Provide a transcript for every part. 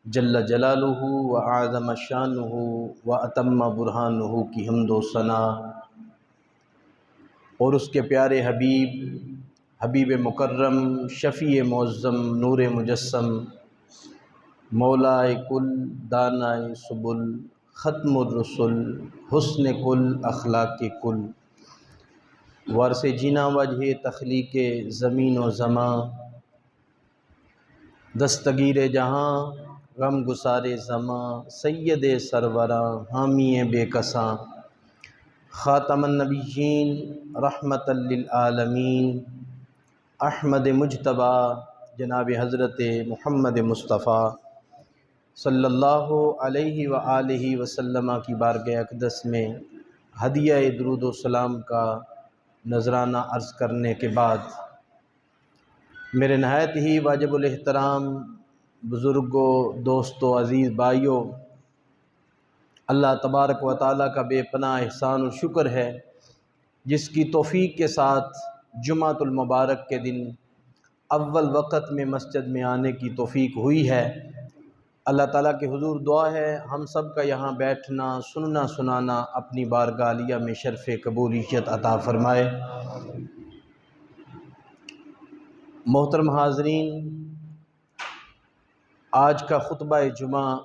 جل جلالہ و اعظم شانہ و اتم برہانہ کی حمد و ثنا، اور اس کے پیارے حبیب مکرم، شفیع معظم، نور مجسم، مولائے کل، دانائے سبل، ختم الرسل، حسن کل، اخلاق کل، وارث جینا وجہ تخلیق زمین و زماں، دستگیر جہاں، غم گسار زماں، سید سروراں، حامی بے کساں، خاتم النبیین، رحمت للعالمین، احمد مجتبیٰ، جناب حضرت محمد مصطفیٰ صلی اللہ علیہ وآلہ وسلم کی بارگاہ اقدس میں ہدیہ درود و سلام کا نذرانہ عرض کرنے کے بعد، میرے نہایت ہی واجب الاحترام بزرگوں، دوستوں، عزیز بھائیوں، اللہ تبارک و تعالیٰ کا بے پناہ احسان و شکر ہے جس کی توفیق کے ساتھ جمعۃ المبارک کے دن اول وقت میں مسجد میں آنے کی توفیق ہوئی ہے۔ اللہ تعالیٰ کے حضور دعا ہے ہم سب کا یہاں بیٹھنا، سننا، سنانا اپنی بارگاہ عالیہ میں شرف قبولیت عطا فرمائے۔ محترم حاضرین، آج کا خطبہ جمعہ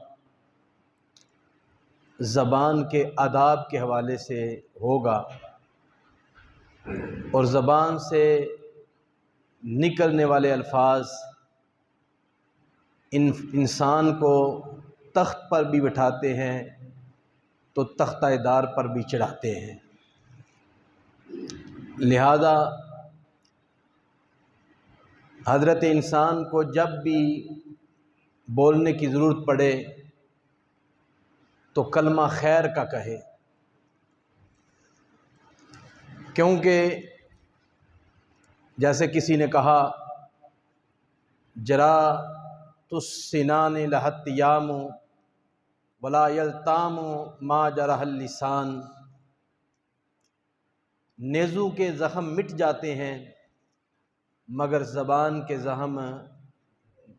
زبان کے آداب کے حوالے سے ہوگا، اور زبان سے نکلنے والے الفاظ انسان کو تخت پر بھی بٹھاتے ہیں تو تختہ دار پر بھی چڑھاتے ہیں، لہذا حضرت انسان کو جب بھی بولنے کی ضرورت پڑے تو کلمہ خیر کا کہے، کیونکہ جیسے کسی نے کہا جرا السنان لہت یام ولا یلتام ما جرح اللسان، نیزو کے زخم مٹ جاتے ہیں مگر زبان کے زخم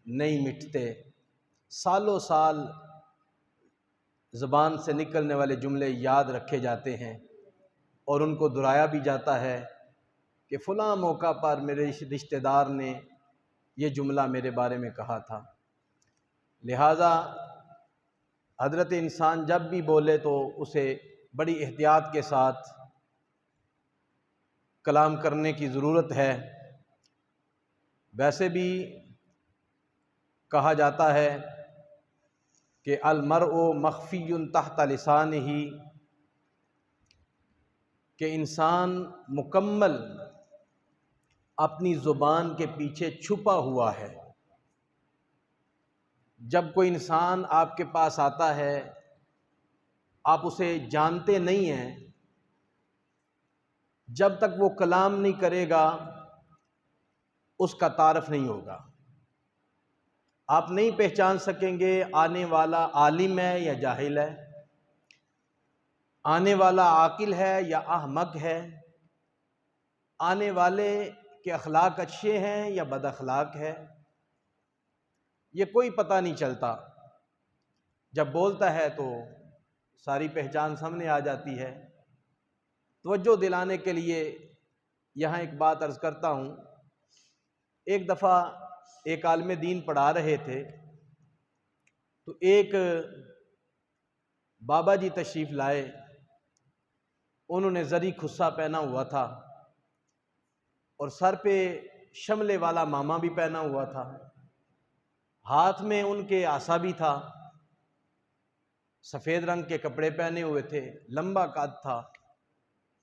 نہیں مٹتے، سالوں سال زبان سے نکلنے والے جملے یاد رکھے جاتے ہیں اور ان کو دہرایا بھی جاتا ہے کہ فلاں موقع پر میرے رشتہ دار نے یہ جملہ میرے بارے میں کہا تھا۔ لہذا حضرت انسان جب بھی بولے تو اسے بڑی احتیاط کے ساتھ کلام کرنے کی ضرورت ہے۔ ویسے بھی کہا جاتا ہے کہ المرء مخفی تحت لسانہ، کہ انسان مکمل اپنی زبان کے پیچھے چھپا ہوا ہے۔ جب کوئی انسان آپ کے پاس آتا ہے، آپ اسے جانتے نہیں ہیں، جب تک وہ کلام نہیں کرے گا اس کا تعارف نہیں ہوگا، آپ نہیں پہچان سکیں گے آنے والا عالم ہے یا جاہل ہے، آنے والا عاقل ہے یا احمق ہے، آنے والے کے اخلاق اچھے ہیں یا بد اخلاق ہے، یہ کوئی پتہ نہیں چلتا۔ جب بولتا ہے تو ساری پہچان سامنے آ جاتی ہے۔ توجہ دلانے کے لیے یہاں ایک بات عرض کرتا ہوں۔ ایک دفعہ ایک عالم دین پڑھا رہے تھے تو ایک بابا جی تشریف لائے، انہوں نے زری خصہ پہنا ہوا تھا اور سر پہ شملے والا ماما بھی پہنا ہوا تھا، ہاتھ میں ان کے عصا بھی تھا، سفید رنگ کے کپڑے پہنے ہوئے تھے، لمبا قد تھا،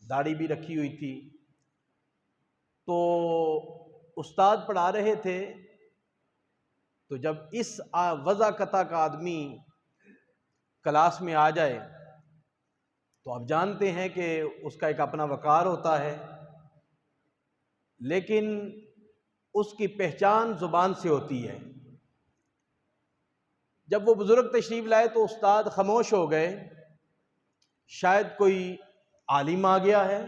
داڑھی بھی رکھی ہوئی تھی۔ تو استاد پڑھا رہے تھے تو جب اس وضع قطع کا آدمی کلاس میں آ جائے تو آپ جانتے ہیں کہ اس کا ایک اپنا وقار ہوتا ہے، لیکن اس کی پہچان زبان سے ہوتی ہے۔ جب وہ بزرگ تشریف لائے تو استاد خاموش ہو گئے، شاید کوئی عالم آ گیا ہے،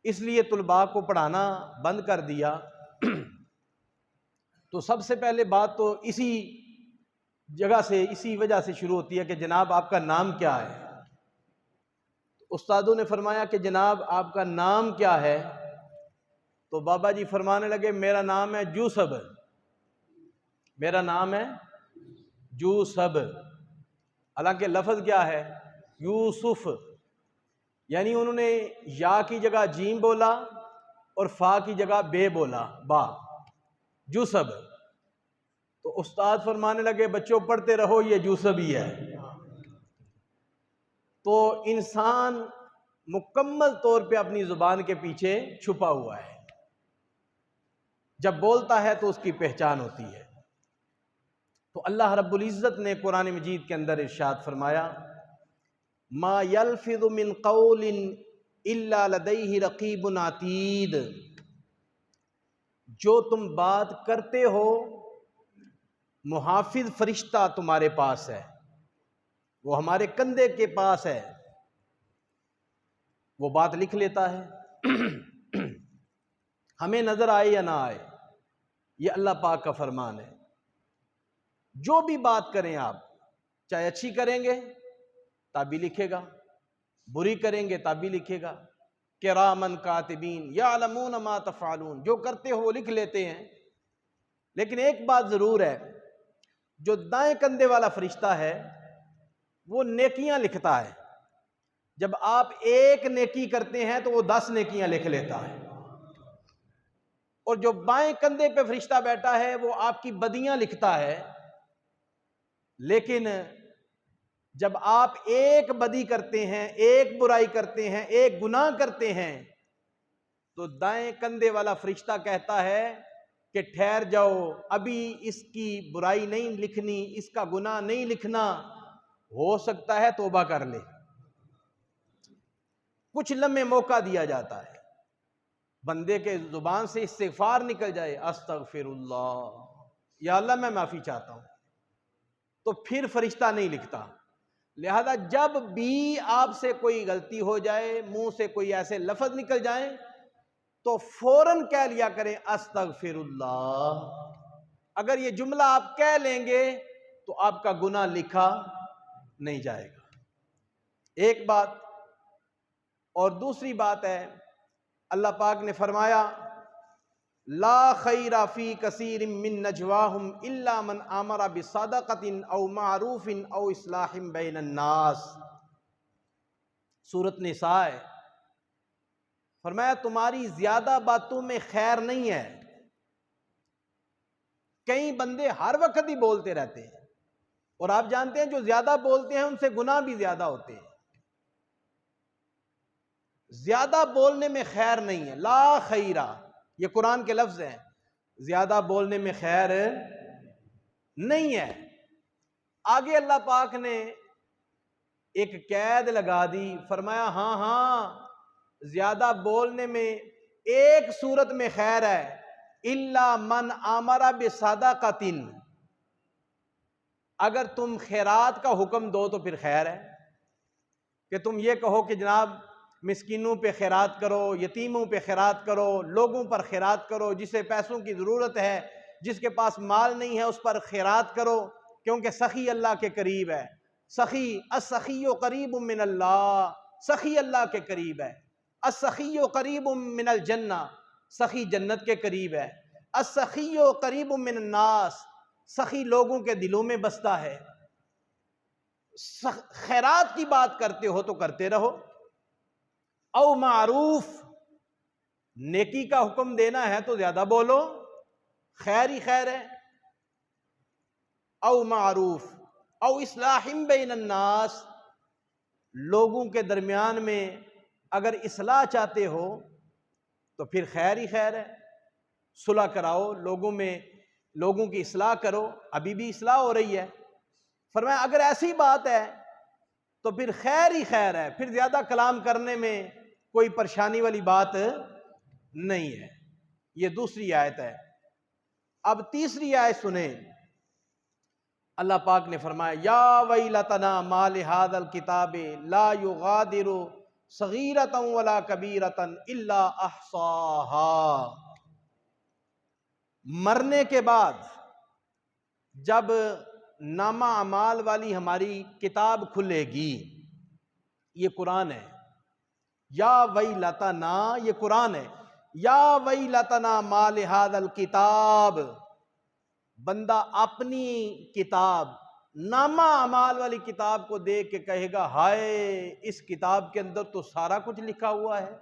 اس لیے طلباء کو پڑھانا بند کر دیا۔ تو سب سے پہلے بات تو اسی جگہ سے، اسی وجہ سے شروع ہوتی ہے کہ جناب آپ کا نام کیا ہے؟ استادوں نے فرمایا کہ جناب آپ کا نام کیا ہے؟ تو بابا جی فرمانے لگے میرا نام ہے یوسف، میرا نام ہے یوسف، حالانکہ لفظ کیا ہے؟ یوسف، یعنی انہوں نے یا کی جگہ جیم بولا اور فا کی جگہ بے بولا، با، یوسف۔ تو استاد فرمانے لگے بچوں پڑھتے رہو یہ یوسف ہی ہے۔ تو انسان مکمل طور پہ اپنی زبان کے پیچھے چھپا ہوا ہے، جب بولتا ہے تو اس کی پہچان ہوتی ہے۔ تو اللہ رب العزت نے قرآن مجید کے اندر ارشاد فرمایا ما یلفظ من قول الا لدیہ رقیب عتید، جو تم بات کرتے ہو محافظ فرشتہ تمہارے پاس ہے، وہ ہمارے کندھے کے پاس ہے، وہ بات لکھ لیتا ہے، ہمیں نظر آئے یا نہ آئے، یہ اللہ پاک کا فرمان ہے۔ جو بھی بات کریں آپ، چاہے اچھی کریں گے تب بھی لکھے گا، بری کریں گے تب بھی لکھے گا، کرامن کاتبین یعلمون ما تفعلون، جو کرتے ہو وہ لکھ لیتے ہیں۔ لیکن ایک بات ضرور ہے، جو دائیں کندھے والا فرشتہ ہے وہ نیکیاں لکھتا ہے، جب آپ ایک نیکی کرتے ہیں تو وہ 10 نیکیاں لکھ لیتا ہے، اور جو بائیں کندھے پہ فرشتہ بیٹھا ہے وہ آپ کی بدیاں لکھتا ہے۔ لیکن جب آپ ایک بدی کرتے ہیں، ایک برائی کرتے ہیں، ایک گناہ کرتے ہیں، تو دائیں کندھے والا فرشتہ کہتا ہے کہ ٹھہر جاؤ، ابھی اس کی برائی نہیں لکھنی، اس کا گناہ نہیں لکھنا، ہو سکتا ہے توبہ کر لے۔ کچھ لمحے موقع دیا جاتا ہے، بندے کے زبان سے استغفار نکل جائے، استغفر اللہ، یا اللہ میں معافی چاہتا ہوں، تو پھر فرشتہ نہیں لکھتا۔ لہذا جب بھی آپ سے کوئی غلطی ہو جائے، منہ سے کوئی ایسے لفظ نکل جائیں تو فوراً کہہ لیا کریں استغفر اللہ۔ اگر یہ جملہ آپ کہہ لیں گے تو آپ کا گناہ لکھا نہیں جائے گا، ایک بات۔ اور دوسری بات ہے، اللہ پاک نے فرمایا لا خیر فی کثیر من نجواہم الا من امر بصدقۃ او معروف او اصلاح بین الناس، سورۃ نساء ہے۔ فرمایا تمہاری زیادہ باتوں میں خیر نہیں ہے۔ کئی بندے ہر وقت ہی بولتے رہتے ہیں، اور آپ جانتے ہیں جو زیادہ بولتے ہیں ان سے گناہ بھی زیادہ ہوتے ہیں۔ زیادہ بولنے میں خیر نہیں ہے، لا خیرہ، یہ قرآن کے لفظ ہیں، زیادہ بولنے میں خیر نہیں ہے۔ آگے اللہ پاک نے ایک قید لگا دی، فرمایا ہاں ہاں زیادہ بولنے میں ایک صورت میں خیر ہے، الا من امر بصدقۃ، اگر تم خیرات کا حکم دو تو پھر خیر ہے، کہ تم یہ کہو کہ جناب مسکینوں پہ خیرات کرو، یتیموں پہ خیرات کرو، لوگوں پر خیرات کرو، جسے پیسوں کی ضرورت ہے، جس کے پاس مال نہیں ہے اس پر خیرات کرو، کیونکہ سخی اللہ کے قریب ہے۔ سخی، السخی قریب من اللہ، سخی اللہ کے قریب ہے۔ السخی قریب من الجنہ، سخی جنت کے قریب ہے۔ السخی قریب من الناس، سخی لوگوں کے دلوں میں بستا ہے۔ خیرات کی بات کرتے ہو تو کرتے رہو، او معروف، نیکی کا حکم دینا ہے تو زیادہ بولو، خیر ہی خیر ہے، او معروف او اصلاح بین الناس، لوگوں کے درمیان میں اگر اصلاح چاہتے ہو تو پھر خیر ہی خیر ہے، صلح کراؤ، لوگوں میں لوگوں کی اصلاح کرو، ابھی بھی اصلاح ہو رہی ہے۔ فرمایا اگر ایسی بات ہے تو پھر خیر ہی خیر ہے، پھر زیادہ کلام کرنے میں کوئی پریشانی والی بات نہیں ہے۔ یہ دوسری آیت ہے۔ اب تیسری آیت سنیں، اللہ پاک نے فرمایا یا ویلتنا ما لہذا الکتاب لا یغادر صغیرۃ ولا کبیرۃ الا احصاها، مرنے کے بعد جب نامہ اعمال والی ہماری کتاب کھلے گی، یہ قرآن ہے، یا ویلتنا، یہ قرآن ہے، یا ویلتنا ما لہذا الکتاب، بندہ اپنی کتاب نامہ اعمال والی کتاب کو دیکھ کے کہے گا ہائے، اس کتاب کے اندر تو سارا کچھ لکھا ہوا ہے،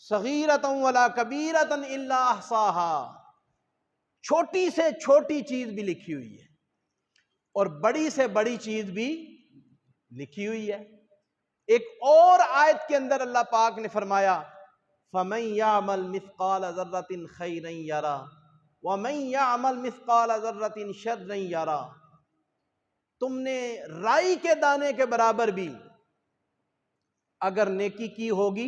صغیرۃ ولا کبیرۃ الا احصاها، چھوٹی سے چھوٹی چیز بھی لکھی ہوئی ہے اور بڑی سے بڑی چیز بھی لکھی ہوئی ہے۔ ایک اور آیت کے اندر اللہ پاک نے فرمایا فَمَن يَعْمَلْ مِثْقَالَ ذَرَّةٍ خَيْرًا يَرَهُ وَمَن يَعْمَلْ مِثْقَالَ ذَرَّةٍ شَرًّا يَرَهُ، تم نے رائی کے دانے کے برابر بھی اگر نیکی کی ہوگی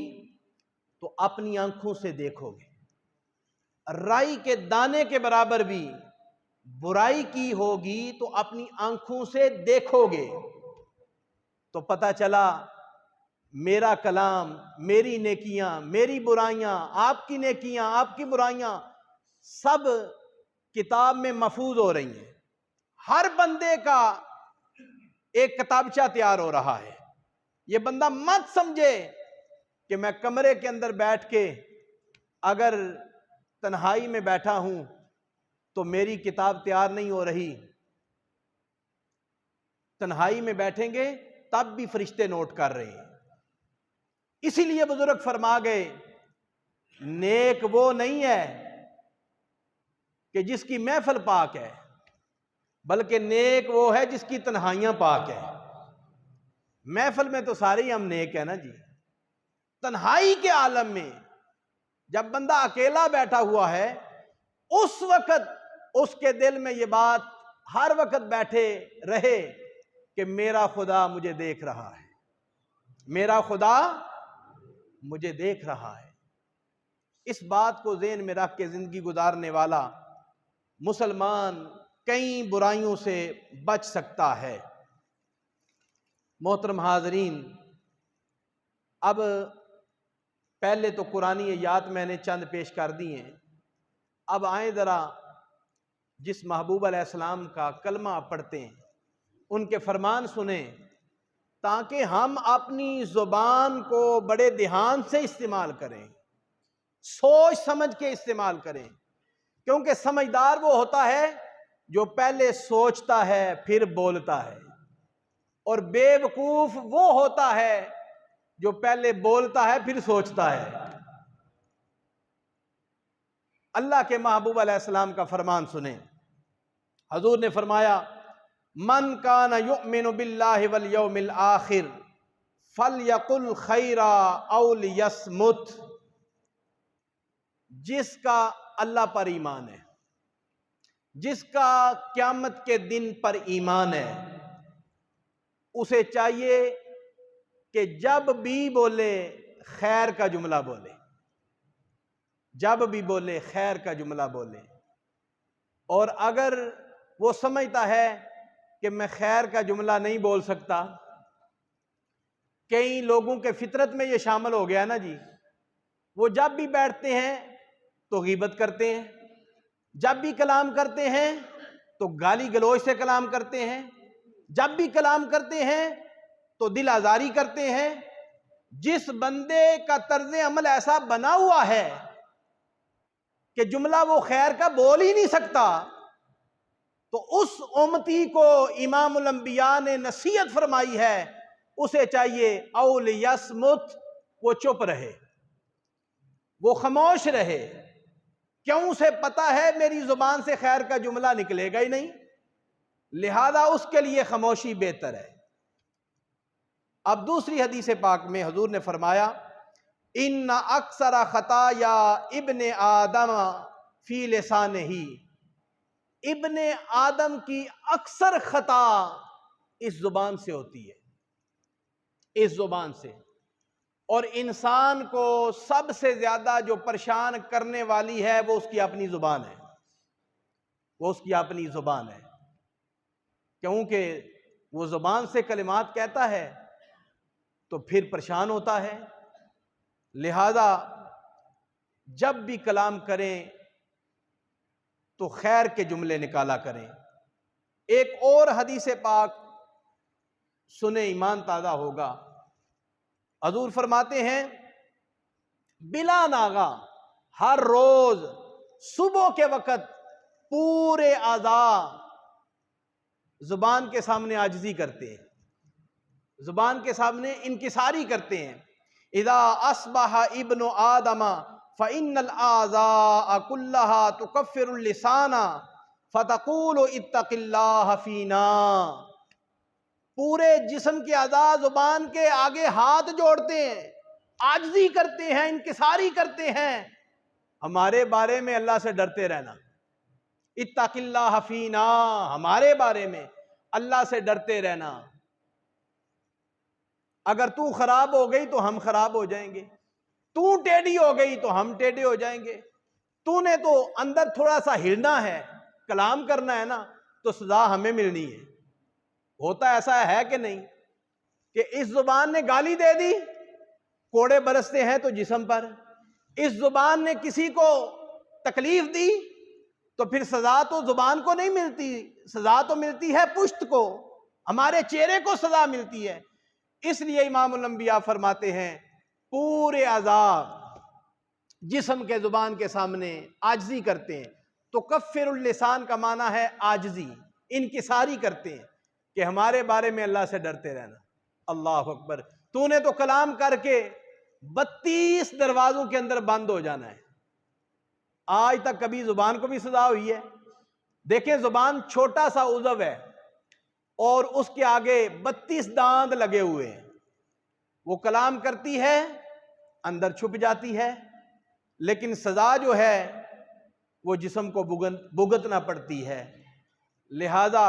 تو اپنی آنکھوں سے دیکھو گے، رائی کے دانے کے برابر بھی برائی کی ہوگی تو اپنی آنکھوں سے دیکھو گے، تو پتہ چلا میرا کلام، میری نیکیاں، میری برائیاں، آپ کی نیکیاں، آپ کی برائیاں سب کتاب میں محفوظ ہو رہی ہیں۔ ہر بندے کا ایک کتابچہ تیار ہو رہا ہے۔ یہ بندہ مت سمجھے کہ میں کمرے کے اندر بیٹھ کے اگر تنہائی میں بیٹھا ہوں تو میری کتاب تیار نہیں ہو رہی۔ تنہائی میں بیٹھیں گے تب بھی فرشتے نوٹ کر رہے ہیں۔ اسی لیے بزرگ فرما گئے نیک وہ نہیں ہے کہ جس کی محفل پاک ہے، بلکہ نیک وہ ہے جس کی تنہائیاں پاک ہے۔ محفل میں تو سارے ہی ہم نیک ہیں نا جی، تنہائی کے عالم میں جب بندہ اکیلا بیٹھا ہوا ہے اس وقت اس کے دل میں یہ بات ہر وقت بیٹھے رہے کہ میرا خدا مجھے دیکھ رہا ہے، میرا خدا مجھے دیکھ رہا ہے۔ اس بات کو ذہن میں رکھ کے زندگی گزارنے والا مسلمان کئی برائیوں سے بچ سکتا ہے۔ محترم حاضرین، اب پہلے تو قرآنی آیات میں نے چند پیش کر دی ہیں، اب آئیں ذرا جس محبوب علیہ السلام کا کلمہ آپ پڑھتے ہیں ان کے فرمان سنیں تاکہ ہم اپنی زبان کو بڑے دھیان سے استعمال کریں، سوچ سمجھ کے استعمال کریں، کیونکہ سمجھدار وہ ہوتا ہے جو پہلے سوچتا ہے پھر بولتا ہے، اور بے وقوف وہ ہوتا ہے جو پہلے بولتا ہے پھر سوچتا ہے۔ اللہ کے محبوب علیہ السلام کا فرمان سنیں، حضور نے فرمایا من کان یؤمن باللہ والیوم الآخر فلیقل خیرا او لیصمت، جس کا اللہ پر ایمان ہے، جس کا قیامت کے دن پر ایمان ہے، اسے چاہیے کہ جب بھی بولے خیر کا جملہ بولے، جب بھی بولے خیر کا جملہ بولے، اور اگر وہ سمجھتا ہے کہ میں خیر کا جملہ نہیں بول سکتا، کئی لوگوں کے فطرت میں یہ شامل ہو گیا نا جی، وہ جب بھی بیٹھتے ہیں تو غیبت کرتے ہیں، جب بھی کلام کرتے ہیں تو گالی گلوچ سے کلام کرتے ہیں، جب بھی کلام کرتے ہیں تو دل آزاری کرتے ہیں۔ جس بندے کا طرز عمل ایسا بنا ہوا ہے کہ جملہ وہ خیر کا بول ہی نہیں سکتا، تو اس امتی کو امام الانبیاء نے نصیحت فرمائی ہے اسے چاہیے او لیصمت، وہ چپ رہے، وہ خاموش رہے، کیوں؟ اسے پتا ہے میری زبان سے خیر کا جملہ نکلے گا ہی نہیں، لہذا اس کے لیے خاموشی بہتر ہے۔ اب دوسری حدیث پاک میں حضور نے فرمایا ان اکثر خطایا ابن آدم فی لسانہ، ابن آدم کی اکثر خطا اس زبان سے ہوتی ہے، اس زبان سے، اور انسان کو سب سے زیادہ جو پریشان کرنے والی ہے وہ اس کی اپنی زبان ہے، وہ اس کی اپنی زبان ہے، کیونکہ وہ زبان سے کلمات کہتا ہے تو پھر پریشان ہوتا ہے۔ لہذا جب بھی کلام کریں تو خیر کے جملے نکالا کریں۔ ایک اور حدیث پاک سنے، ایمان تازہ ہوگا۔ حضور فرماتے ہیں بلا ناغا ہر روز صبح کے وقت پورے اعضاء زبان کے سامنے عاجزی کرتے ہیں، زبان کے سامنے انکساری کرتے ہیں۔ اذا اصبح ابن آدم فإن الأعضاء كلها تكفر اللسان فتقول اتق اللہ فینا۔ پورے جسم کے اعضاء زبان کے آگے ہاتھ جوڑتے ہیں، عاجزی کرتے ہیں، انکساری کرتے ہیں، ہمارے بارے میں اللہ سے ڈرتے رہنا۔ اتق اللہ فینا، ہمارے بارے میں اللہ سے ڈرتے رہنا۔ اگر تو خراب ہو گئی تو ہم خراب ہو جائیں گے، تو ٹیڑھی ہو گئی تو ہم ٹیڑھے ہو جائیں گے۔ تو نے تو اندر تھوڑا سا ہلنا ہے، کلام کرنا ہے نا، تو سزا ہمیں ملنی ہے۔ ہوتا ایسا ہے کہ نہیں کہ اس زبان نے گالی دے دی، کوڑے برستے ہیں تو جسم پر، اس زبان نے کسی کو تکلیف دی تو پھر سزا تو زبان کو نہیں ملتی، سزا تو ملتی ہے پشت کو، ہمارے چہرے کو سزا ملتی ہے۔ اس لیے امام الانبیاء فرماتے ہیں پورے اعضاء جسم کے زبان کے سامنے عاجزی کرتے ہیں۔ تو کفر اللسان کا معنی ہے عاجزی، انکساری کرتے ہیں کہ ہمارے بارے میں اللہ سے ڈرتے رہنا۔ اللہ اکبر، تو نے تو کلام کر کے 32 دروازوں کے اندر بند ہو جانا ہے۔ آج تک کبھی زبان کو بھی سزا ہوئی ہے؟ دیکھیں زبان چھوٹا سا عضو ہے اور اس کے آگے 32 دانت لگے ہوئے ہیں، وہ کلام کرتی ہے اندر چھپ جاتی ہے، لیکن سزا جو ہے وہ جسم کو بھگتنا پڑتی ہے۔ لہذا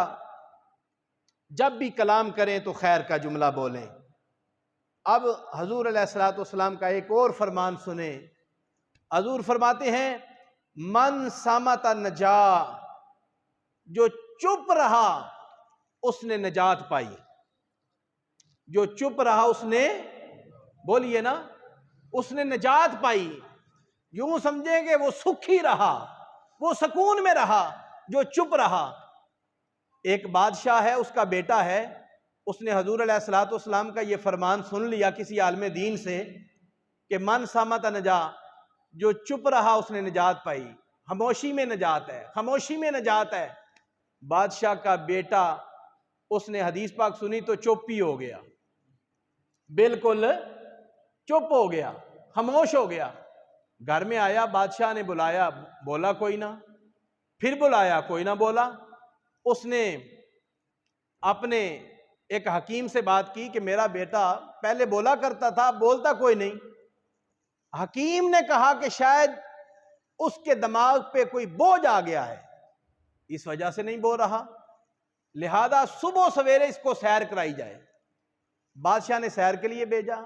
جب بھی کلام کریں تو خیر کا جملہ بولیں۔ اب حضور علیہ الصلوۃ والسلام کا ایک اور فرمان سنیں۔ حضور فرماتے ہیں من صمت نجا، جو چپ رہا اس نے نجات پائی۔ جو چپ رہا اس نے، بولیے نا، اس نے نجات پائی۔ یوں سمجھیں کہ وہ سکھی رہا، وہ سکون میں رہا جو چپ رہا۔ ایک بادشاہ ہے، اس کا بیٹا ہے، اس نے حضور علیہ الصلوۃ والسلام کا یہ فرمان سن لیا کسی عالم دین سے کہ من صمت نجا، جو چپ رہا اس نے نجات پائی۔ خاموشی میں نجات ہے، خاموشی میں نجات ہے۔ بادشاہ کا بیٹا اس نے حدیث پاک سنی تو چپ ہی ہو گیا، بالکل چپ ہو گیا، خاموش ہو گیا۔ گھر میں آیا، بادشاہ نے بلایا، بولا کوئی نہ، پھر بلایا کوئی نہ بولا۔ اس نے اپنے ایک حکیم سے بات کی کہ میرا بیٹا پہلے بولا کرتا تھا، بولتا کوئی نہیں۔ حکیم نے کہا کہ شاید اس کے دماغ پہ کوئی بوجھ آ گیا ہے، اس وجہ سے نہیں بول رہا، لہذا صبح سویرے اس کو سیر کرائی جائے۔ بادشاہ نے سیر کے لیے بھیجا،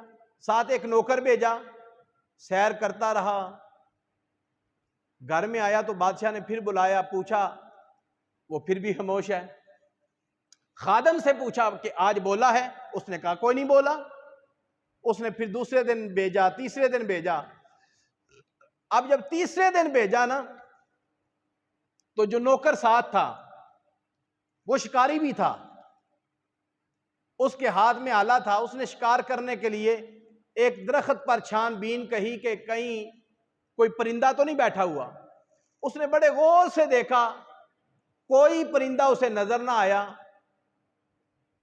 ساتھ ایک نوکر بھیجا، سیر کرتا رہا۔ گھر میں آیا تو بادشاہ نے پھر بلایا، پوچھا، وہ پھر بھی خاموش ہے۔ خادم سے پوچھا کہ آج بولا ہے؟ اس نے کہا کوئی نہیں بولا۔ اس نے پھر دوسرے دن بھیجا، تیسرے دن بھیجا۔ اب جب تیسرے دن بھیجا نا تو جو نوکر ساتھ تھا وہ شکاری بھی تھا، اس کے ہاتھ میں آلہ تھا، اس نے شکار کرنے کے لیے ایک درخت پر چھان بین کہی کہ کہیں کوئی پرندہ تو نہیں بیٹھا ہوا۔ اس نے بڑے غور سے دیکھا، کوئی پرندہ اسے نظر نہ آیا،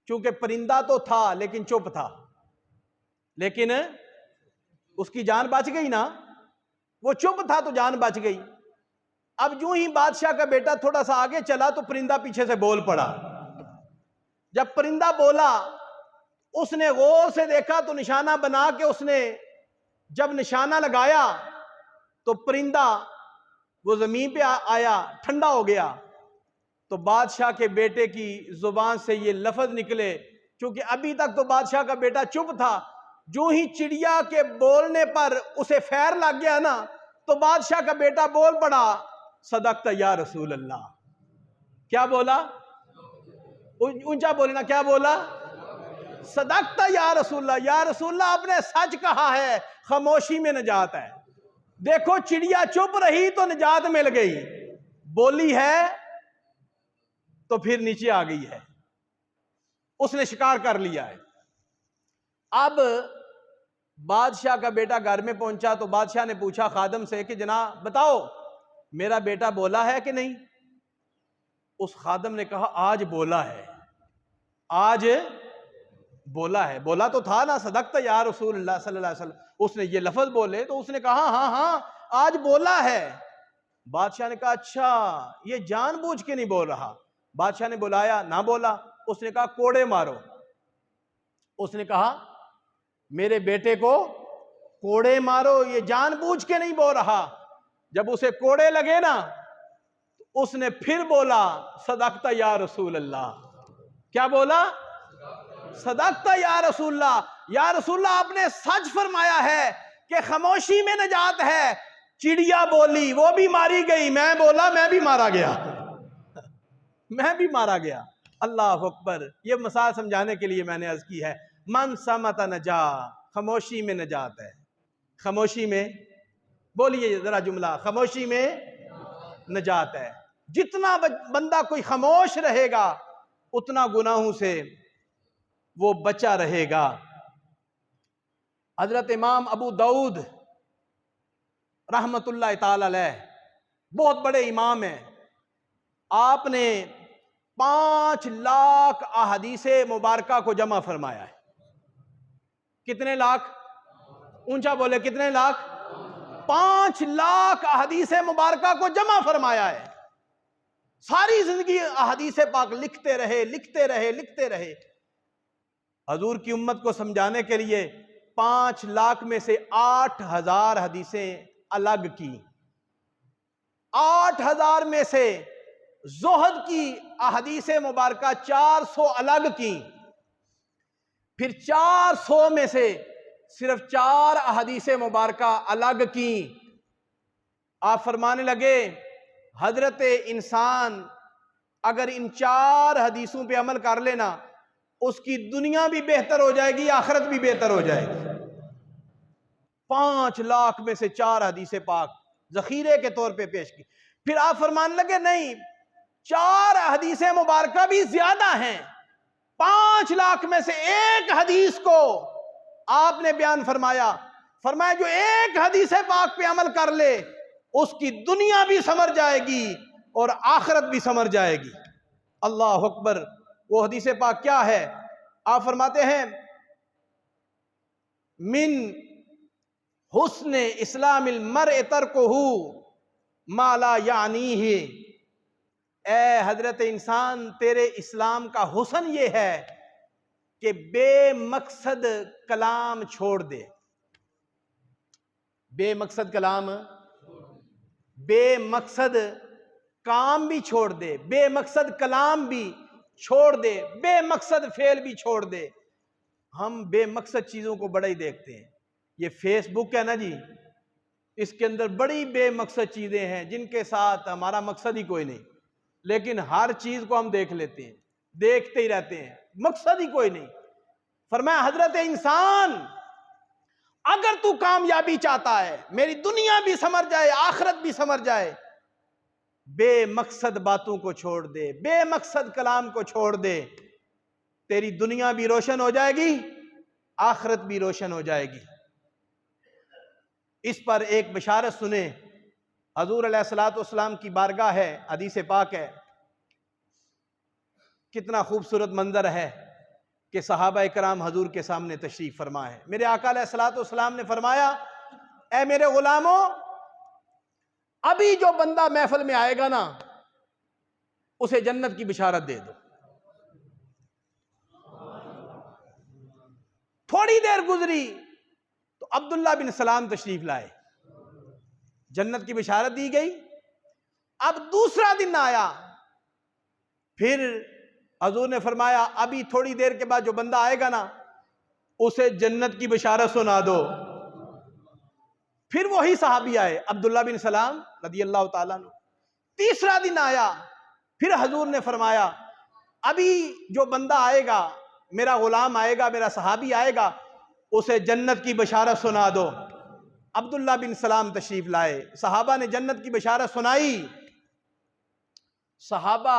چونکہ پرندہ تو تھا لیکن چپ تھا، لیکن اس کی جان بچ گئی نا، وہ چپ تھا تو جان بچ گئی۔ اب جو ہی بادشاہ کا بیٹا تھوڑا سا آگے چلا تو پرندہ پیچھے سے بول پڑا۔ جب پرندہ بولا اس نے غور سے دیکھا تو نشانہ بنا کے اس نے جب نشانہ لگایا تو پرندہ وہ زمین پہ آیا، ٹھنڈا ہو گیا۔ تو بادشاہ کے بیٹے کی زبان سے یہ لفظ نکلے، چونکہ ابھی تک تو بادشاہ کا بیٹا چپ تھا، جو ہی چڑیا کے بولنے پر اسے فیر لگ گیا نا تو بادشاہ کا بیٹا بول پڑا، صدقت یا رسول اللہ۔ کیا بولا؟ اونچا بولنا، کیا بولا؟ صدقت یا رسول اللہ، یا رسول اللہ آپ نے سچ کہا ہے، خاموشی میں نجات ہے۔ دیکھو چڑیا چپ رہی تو نجات مل گئی، بولی ہے تو پھر نیچے آ گئی ہے، اس نے شکار کر لیا ہے۔ اب بادشاہ کا بیٹا گھر میں پہنچا تو بادشاہ نے پوچھا خادم سے کہ جناب بتاؤ میرا بیٹا بولا ہے کہ نہیں؟ اس خادم نے کہا آج بولا ہے، آج بولا ہے۔ بولا تو تھا نا، صدقت یا رسول اللہ صلی اللہ علیہ وسلم، اس نے یہ لفظ بولے تو اس نے کہا ہاں ہاں آج بولا ہے۔ بادشاہ نے کہا اچھا یہ جان بوجھ کے نہیں بول رہا۔ بادشاہ نے بلایا، نہ بولا۔ اس نے کہا کوڑے مارو۔ اس نے کہا میرے بیٹے کو کوڑے مارو، یہ جان بوجھ کے نہیں بول رہا۔ جب اسے کوڑے لگے نا اس نے پھر بولا صدقت یا رسول اللہ۔ کیا بولا؟ صدقت یا رسول اللہ، یا رسول اللہ آپ نے سچ فرمایا ہے کہ خاموشی میں نجات ہے۔ چڑیا بولی وہ بھی ماری گئی، میں بولا میں بھی مارا گیا، میں بھی مارا گیا۔ اللہ اکبر۔ یہ مثال سمجھانے کے لیے میں نے عرض کی ہے، من صمت نجا، خاموشی میں نجات ہے۔ خاموشی میں بولیے ذرا جملہ، خاموشی میں نجات ہے۔ جتنا بندہ کوئی خاموش رہے گا اتنا گناہوں سے وہ بچا رہے گا۔ حضرت امام ابو داؤد رحمت اللہ تعالی علیہ بہت بڑے امام ہیں، آپ نے 5 لاکھ احادیث مبارکہ کو جمع فرمایا ہے۔ کتنے لاکھ؟ اونچا بولے کتنے لاکھ؟ 5 لاکھ احادیث مبارکہ کو جمع فرمایا ہے۔ ساری زندگی احادیث پاک لکھتے رہے لکھتے رہے لکھتے رہے۔ حضور کی امت کو سمجھانے کے لیے 5 لاکھ میں سے 8000 حدیثیں الگ کی، 8000 میں سے زہد کی احادیث مبارکہ 400 الگ کی، پھر 400 میں سے صرف 4 احادیث مبارکہ الگ کی۔ آپ فرمانے لگے حضرت انسان اگر ان 4 حدیثوں پہ عمل کر لینا اس کی دنیا بھی بہتر ہو جائے گی، آخرت بھی بہتر ہو جائے گی۔ 5 لاکھ میں سے 4 حدیث پاک ذخیرے کے طور پہ پیش کی۔ پھر آپ فرمانے لگے نہیں، 4 حدیث مبارکہ بھی زیادہ ہیں، 5 لاکھ میں سے ایک حدیث کو آپ نے بیان فرمایا جو ایک حدیث پاک پہ عمل کر لے اس کی دنیا بھی سمر جائے گی اور آخرت بھی سمر جائے گی۔ اللہ اکبر۔ وہ حدیث پاک کیا ہے؟ آپ فرماتے ہیں من حسن اسلام المرء ترکہ ما لا یعنیہ۔ اے حضرت انسان تیرے اسلام کا حسن یہ ہے کہ بے مقصد کلام چھوڑ دے۔ بے مقصد کلام، بے مقصد کام بھی چھوڑ دے، بے مقصد کلام بھی چھوڑ دے، بے مقصد فعل بھی چھوڑ دے۔ ہم بے مقصد چیزوں کو بڑا ہی دیکھتے ہیں۔ یہ فیس بک ہے نا جی، اس کے اندر بڑی بے مقصد چیزیں ہیں جن کے ساتھ ہمارا مقصد ہی کوئی نہیں، لیکن ہر چیز کو ہم دیکھ لیتے ہیں، دیکھتے ہی رہتے ہیں، مقصد ہی کوئی نہیں۔ فرمایا حضرت انسان اگر تو کامیابی چاہتا ہے، میری دنیا بھی سمر جائے آخرت بھی سمر جائے، بے مقصد باتوں کو چھوڑ دے، بے مقصد کلام کو چھوڑ دے، تیری دنیا بھی روشن ہو جائے گی، آخرت بھی روشن ہو جائے گی۔ اس پر ایک بشارت سنیں۔ حضور علیہ السلام کی بارگاہ ہے، حدیث پاک ہے، کتنا خوبصورت منظر ہے کہ صحابہ کرام حضور کے سامنے تشریف فرما ہے۔ میرے آقا علیہ السلام نے فرمایا اے میرے غلاموں، ابھی جو بندہ محفل میں آئے گا نا اسے جنت کی بشارت دے دو۔ تھوڑی دیر گزری تو عبداللہ بن سلام تشریف لائے، جنت کی بشارت دی گئی۔ اب دوسرا دن آیا، پھر حضور نے فرمایا ابھی تھوڑی دیر کے بعد جو بندہ آئے گا نا اسے جنت کی بشارت سنا دو۔ پھر وہی صحابی آئے عبداللہ بن سلام رضی اللہ تعالیٰ عنہ۔ تیسرا دن آیا، پھر حضور نے فرمایا ابھی جو بندہ آئے گا، میرا غلام آئے گا، میرا صحابی آئے گا، اسے جنت کی بشارت سنا دو۔ عبداللہ بن سلام تشریف لائے، صحابہ نے جنت کی بشارت سنائی، صحابہ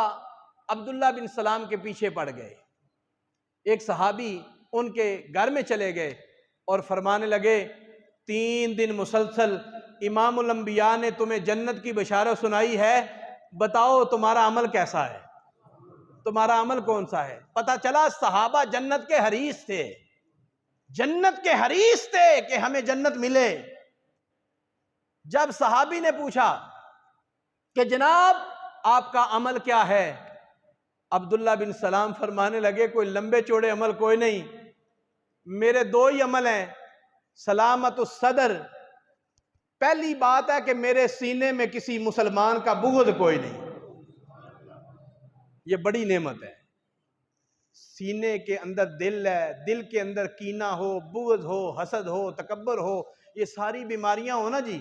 عبداللہ بن سلام کے پیچھے پڑ گئے۔ ایک صحابی ان کے گھر میں چلے گئے اور فرمانے لگے 3 دن مسلسل امام الانبیاء نے تمہیں جنت کی بشارت سنائی ہے، بتاؤ تمہارا عمل کیسا ہے، تمہارا عمل کون سا ہے؟ پتہ چلا صحابہ جنت کے حریص تھے، جنت کے حریص تھے کہ ہمیں جنت ملے۔ جب صحابی نے پوچھا کہ جناب آپ کا عمل کیا ہے، عبداللہ بن سلام فرمانے لگے کوئی لمبے چوڑے عمل کوئی نہیں، میرے 2 ہی عمل ہیں، سلامت الصدر، پہلی بات ہے کہ میرے سینے میں کسی مسلمان کا بغض کوئی نہیں، یہ بڑی نعمت ہے۔ سینے کے اندر دل ہے، دل کے اندر کینہ ہو، بغض ہو، حسد ہو، تکبر ہو، یہ ساری بیماریاں ہو نا جی،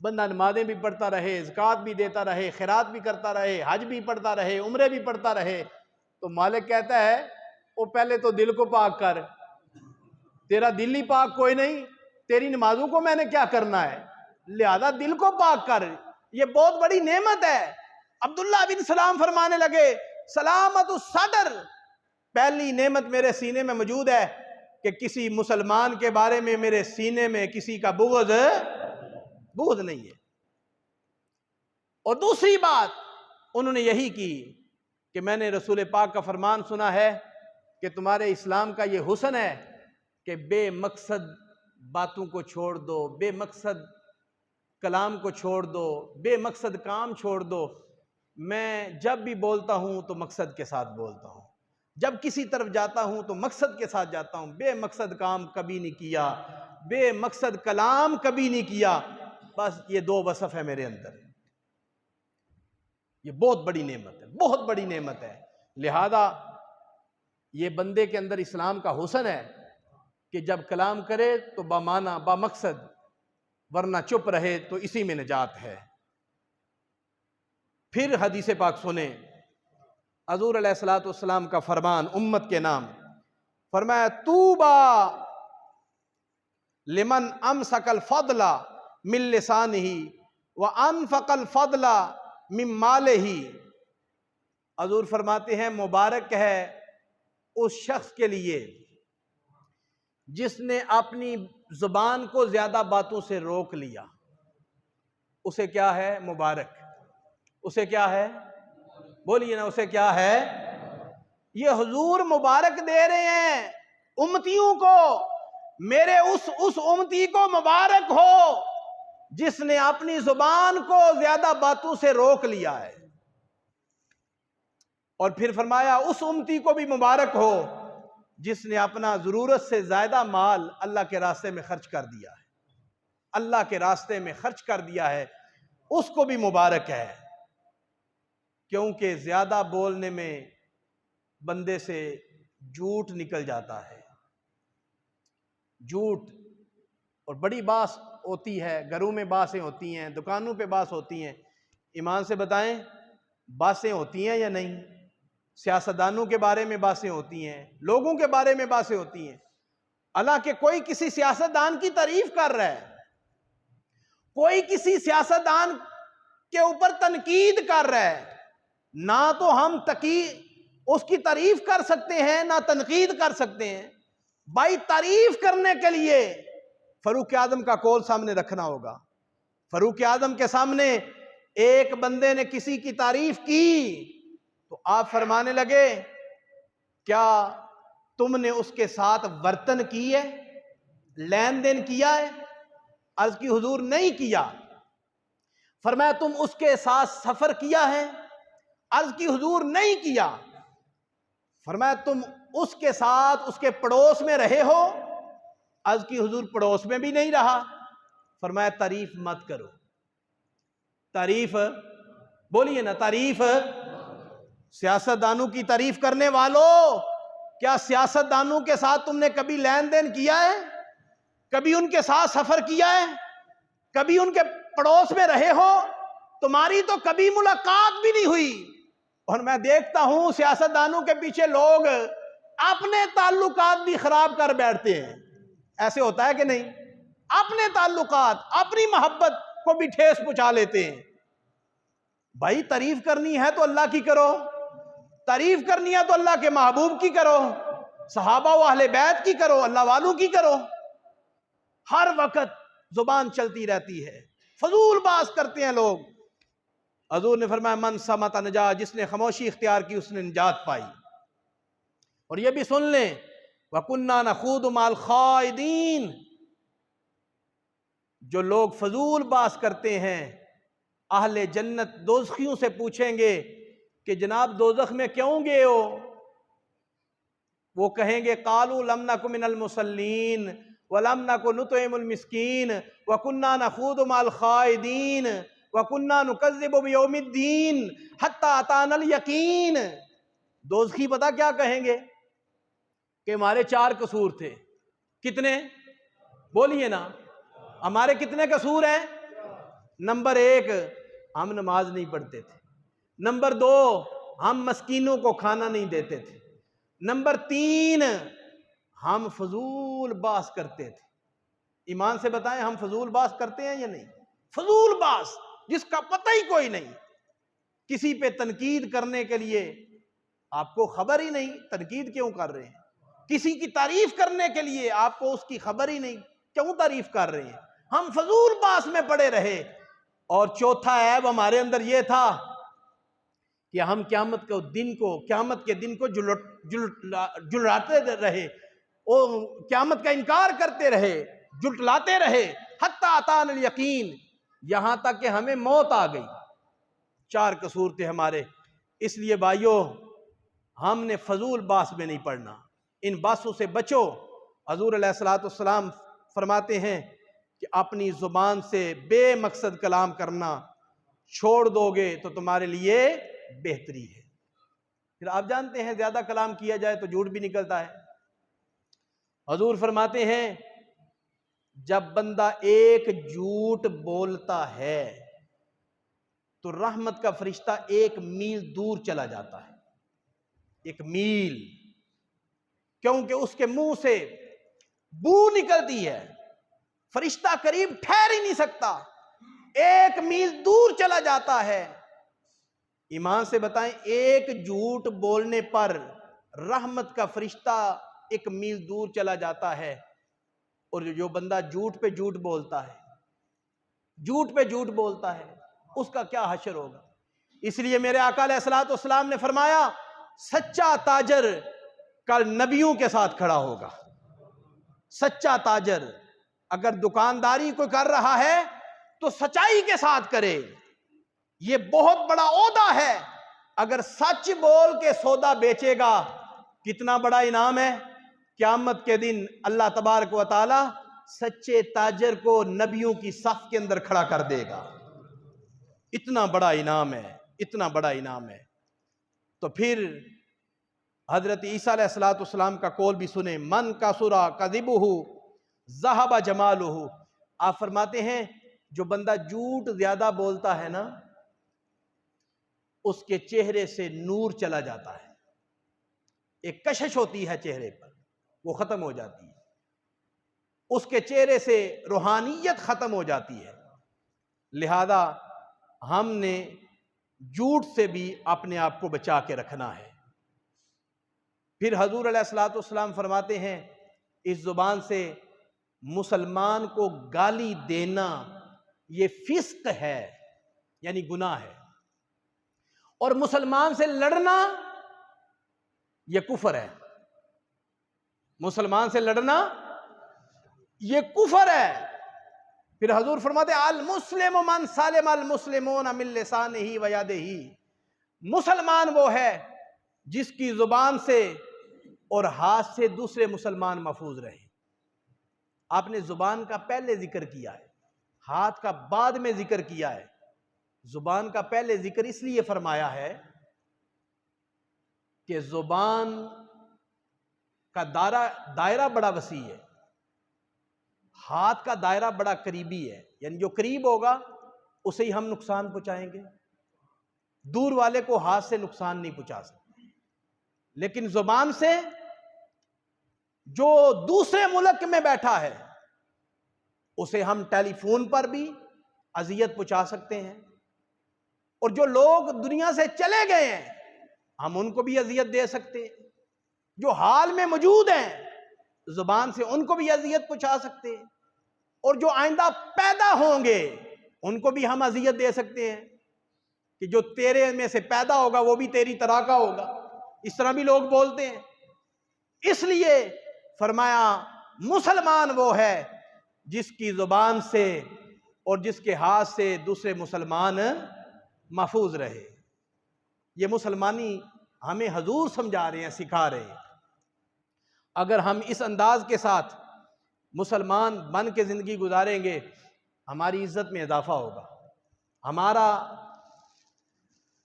بندہ نمازیں بھی پڑھتا رہے، زکوٰۃ بھی دیتا رہے، خیرات بھی کرتا رہے، حج بھی پڑھتا رہے، عمرے بھی پڑھتا رہے، تو مالک کہتا ہے وہ پہلے تو دل کو پاک کر، تیرا دل ہی پاک کوئی نہیں، تیری نمازوں کو میں نے کیا کرنا ہے، لہذا دل کو پاک کر، یہ بہت بڑی نعمت ہے۔ عبداللہ بن سلام فرمانے لگے سلامت الصدر، پہلی نعمت میرے سینے میں موجود ہے کہ کسی مسلمان کے بارے میں میرے سینے میں کسی کا بغض نہیں ہے۔ اور دوسری بات انہوں نے یہی کی کہ میں نے رسول پاک کا فرمان سنا ہے کہ تمہارے اسلام کا یہ حسن ہے کہ بے مقصد باتوں کو چھوڑ دو، بے مقصد کلام کو چھوڑ دو، بے مقصد کام چھوڑ دو۔ میں جب بھی بولتا ہوں تو مقصد کے ساتھ بولتا ہوں، جب کسی طرف جاتا ہوں تو مقصد کے ساتھ جاتا ہوں، بے مقصد کام کبھی نہیں کیا، بے مقصد کلام کبھی نہیں کیا، بس یہ 2 وصف ہے میرے اندر۔ یہ بہت بڑی نعمت ہے، بہت بڑی نعمت ہے، لہذا یہ بندے کے اندر اسلام کا حسن ہے کہ جب کلام کرے تو بامعنی با مقصد، ورنہ چپ رہے تو اسی میں نجات ہے۔ پھر حدیث پاک سنیں، حضور علیہ الصلوۃ والسلام کا فرمان امت کے نام، فرمایا طوبی لمن امسک الفضل من لسانہ وانفق الفضل من مالہ، حضور فرماتے ہیں مبارک ہے اس شخص کے لیے جس نے اپنی زبان کو زیادہ باتوں سے روک لیا، اسے کیا ہے؟ مبارک، اسے کیا ہے؟ بولیے نا، اسے کیا ہے؟ یہ حضور مبارک دے رہے ہیں امتیوں کو، میرے اس امتی کو مبارک ہو جس نے اپنی زبان کو زیادہ باتوں سے روک لیا ہے۔ اور پھر فرمایا اس امتی کو بھی مبارک ہو جس نے اپنا ضرورت سے زیادہ مال اللہ کے راستے میں خرچ کر دیا ہے، اللہ کے راستے میں خرچ کر دیا ہے، اس کو بھی مبارک ہے، کیونکہ زیادہ بولنے میں بندے سے جھوٹ نکل جاتا ہے، جھوٹ، اور بڑی باس ہوتی ہے، گھروں میں باسیں ہوتی ہیں، دکانوں پہ باس ہوتی ہیں، ایمان سے بتائیں باسیں ہوتی ہیں یا نہیں؟ سیاستدانوں کے بارے میں باسیں ہوتی ہیں، لوگوں کے بارے میں باسیں ہوتی ہیں، حالانکہ کوئی کسی سیاستدان کی تعریف کر رہا ہے، کوئی کسی سیاستدان کے اوپر تنقید کر رہا ہے، نہ تو ہم اس کی تعریف کر سکتے ہیں نہ تنقید کر سکتے ہیں۔ بھائی تعریف کرنے کے لیے فاروق اعظم کا قول سامنے رکھنا ہوگا۔ فاروق اعظم کے سامنے ایک بندے نے کسی کی تعریف کی تو آپ فرمانے لگے کیا تم نے اس کے ساتھ برتن کی ہے، لین دین کیا ہے؟ عرض کی حضور نہیں کیا۔ فرمایا تم اس کے ساتھ سفر کیا ہے؟ عرض کی حضور نہیں کیا۔ فرمایا تم اس کے ساتھ اس کے پڑوس میں رہے ہو؟ عرض کی حضور پڑوس میں بھی نہیں رہا۔ فرمایا تعریف مت کرو، تعریف، بولیے نا، تعریف، سیاستدانوں کی تعریف کرنے والوں، کیا سیاستدانوں کے ساتھ تم نے کبھی لین دین کیا ہے؟ کبھی ان کے ساتھ سفر کیا ہے؟ کبھی ان کے پڑوس میں رہے ہو؟ تمہاری تو کبھی ملاقات بھی نہیں ہوئی، اور میں دیکھتا ہوں سیاستدانوں کے پیچھے لوگ اپنے تعلقات بھی خراب کر بیٹھتے ہیں۔ ایسے ہوتا ہے کہ نہیں؟ اپنے تعلقات، اپنی محبت کو بھی ٹھیس پہنچا لیتے ہیں۔ بھائی تعریف کرنی ہے تو اللہ کی کرو، تعریف کرنی ہے تو اللہ کے محبوب کی کرو، صحابہ و اہل بیت کی کرو، اللہ والوں کی کرو۔ ہر وقت زبان چلتی رہتی ہے، فضول بات کرتے ہیں لوگ۔ حضور نے فرمایا من صمت نجا، جس نے خاموشی اختیار کی اس نے نجات پائی۔ اور یہ بھی سن لیں وَكُنَّا نَخُوضُ مَعَ الْخَائِضِينَ، جو لوگ فضول باز کرتے ہیں اہل جنت دوزخیوں سے پوچھیں گے کہ جناب دوزخ میں کیوں گئے ہو؟ وہ کہیں گے قالوا لم نک من المصلین ولم نک نطعم المسکین وکنا نخوض مع الخائضین وکنا نکذب بیوم الدین حتی اتانا الیقین۔ دوزخی پتہ کیا کہیں گے کہ ہمارے 4 قصور تھے۔ کتنے؟ بولیے نا، ہمارے کتنے قصور ہیں؟ نمبر 1 ہم نماز نہیں پڑھتے تھے، نمبر 2 ہم مسکینوں کو کھانا نہیں دیتے تھے، نمبر 3 ہم فضول باز کرتے تھے۔ ایمان سے بتائیں ہم فضول باز کرتے ہیں یا نہیں؟ فضول باز جس کا پتہ ہی کوئی نہیں، کسی پہ تنقید کرنے کے لیے آپ کو خبر ہی نہیں، تنقید کیوں کر رہے ہیں؟ کسی کی تعریف کرنے کے لیے آپ کو اس کی خبر ہی نہیں، کیوں تعریف کر رہے ہیں؟ ہم فضول باز میں پڑے رہے۔ اور چوتھا عیب ہمارے اندر یہ تھا کہ ہم قیامت کے دن کو جھٹلاتے رہے، اور قیامت کا انکار کرتے رہے، جھٹلاتے رہے، حتی اتانا الیقین، یہاں تک کہ ہمیں موت آ گئی۔ 4 قصور تھے ہمارے۔ اس لیے بھائیو ہم نے فضول باس میں نہیں پڑھنا، ان باسوں سے بچو۔ حضور علیہ الصلوۃ والسلام فرماتے ہیں کہ اپنی زبان سے بے مقصد کلام کرنا چھوڑ دو گے تو تمہارے لیے بہتری ہے۔ پھر آپ جانتے ہیں زیادہ کلام کیا جائے تو جھوٹ بھی نکلتا ہے۔ حضور فرماتے ہیں جب بندہ ایک جھوٹ بولتا ہے تو رحمت کا فرشتہ 1 میل دور چلا جاتا ہے، 1 میل، کیونکہ اس کے منہ سے بو نکلتی ہے، فرشتہ قریب ٹھہر ہی نہیں سکتا، 1 میل دور چلا جاتا ہے۔ ایمان سے بتائیں 1 جھوٹ بولنے پر رحمت کا فرشتہ 1 میل دور چلا جاتا ہے، اور جو بندہ جھوٹ پہ جھوٹ بولتا ہے، جھوٹ پہ جھوٹ بولتا ہے، اس کا کیا حشر ہوگا؟ اس لیے میرے آقا علیہ الصلوۃ والسلام نے فرمایا سچا تاجر کل نبیوں کے ساتھ کھڑا ہوگا۔ سچا تاجر اگر دکانداری کوئی کر رہا ہے تو سچائی کے ساتھ کرے، یہ بہت بڑا عہدہ ہے۔ اگر سچ بول کے سودا بیچے گا کتنا بڑا انعام ہے؟ قیامت کے دن اللہ تبارک و تعالی سچے تاجر کو نبیوں کی صف کے اندر کھڑا کر دے گا۔ اتنا بڑا انعام ہے، اتنا بڑا انعام ہے۔ تو پھر حضرت عیسیٰ علیہ السلام کا قول بھی سنیں، من کثر کذبہ ذہب جمالہ۔ آپ فرماتے ہیں جو بندہ جھوٹ زیادہ بولتا ہے نا، اس کے چہرے سے نور چلا جاتا ہے، ایک کشش ہوتی ہے چہرے پر، وہ ختم ہو جاتی ہے، اس کے چہرے سے روحانیت ختم ہو جاتی ہے۔ لہذا ہم نے جھوٹ سے بھی اپنے آپ کو بچا کے رکھنا ہے۔ پھر حضور علیہ الصلوۃ والسلام فرماتے ہیں اس زبان سے مسلمان کو گالی دینا یہ فسق ہے، یعنی گناہ ہے، اور مسلمان سے لڑنا یہ کفر ہے۔ مسلمان سے لڑنا یہ کفر ہے۔ پھر حضور فرماتے ہیں المسلم من سلم المسلمون من لسانہ و یدہ، مسلمان وہ ہے جس کی زبان سے اور ہاتھ سے دوسرے مسلمان محفوظ رہے۔ آپ نے زبان کا پہلے ذکر کیا ہے، ہاتھ کا بعد میں ذکر کیا ہے۔ زبان کا پہلے ذکر اس لیے فرمایا ہے کہ زبان کا دائرہ بڑا وسیع ہے، ہاتھ کا دائرہ بڑا قریبی ہے، یعنی جو قریب ہوگا اسے ہی ہم نقصان پہنچائیں گے، دور والے کو ہاتھ سے نقصان نہیں پہنچا سکتے۔ لیکن زبان سے جو دوسرے ملک میں بیٹھا ہے اسے ہم ٹیلی فون پر بھی اذیت پہنچا سکتے ہیں، اور جو لوگ دنیا سے چلے گئے ہیں ہم ان کو بھی اذیت دے سکتے ہیں، جو حال میں موجود ہیں زبان سے ان کو بھی اذیت پہنچا سکتے ہیں، اور جو آئندہ پیدا ہوں گے ان کو بھی ہم اذیت دے سکتے ہیں کہ جو تیرے میں سے پیدا ہوگا وہ بھی تیری طرح کا ہوگا، اس طرح بھی لوگ بولتے ہیں۔ اس لیے فرمایا مسلمان وہ ہے جس کی زبان سے اور جس کے ہاتھ سے دوسرے مسلمان محفوظ رہے۔ یہ مسلمانی ہمیں حضور سمجھا رہے ہیں، سکھا رہے ہیں۔ اگر ہم اس انداز کے ساتھ مسلمان بن کے زندگی گزاریں گے ہماری عزت میں اضافہ ہوگا، ہمارا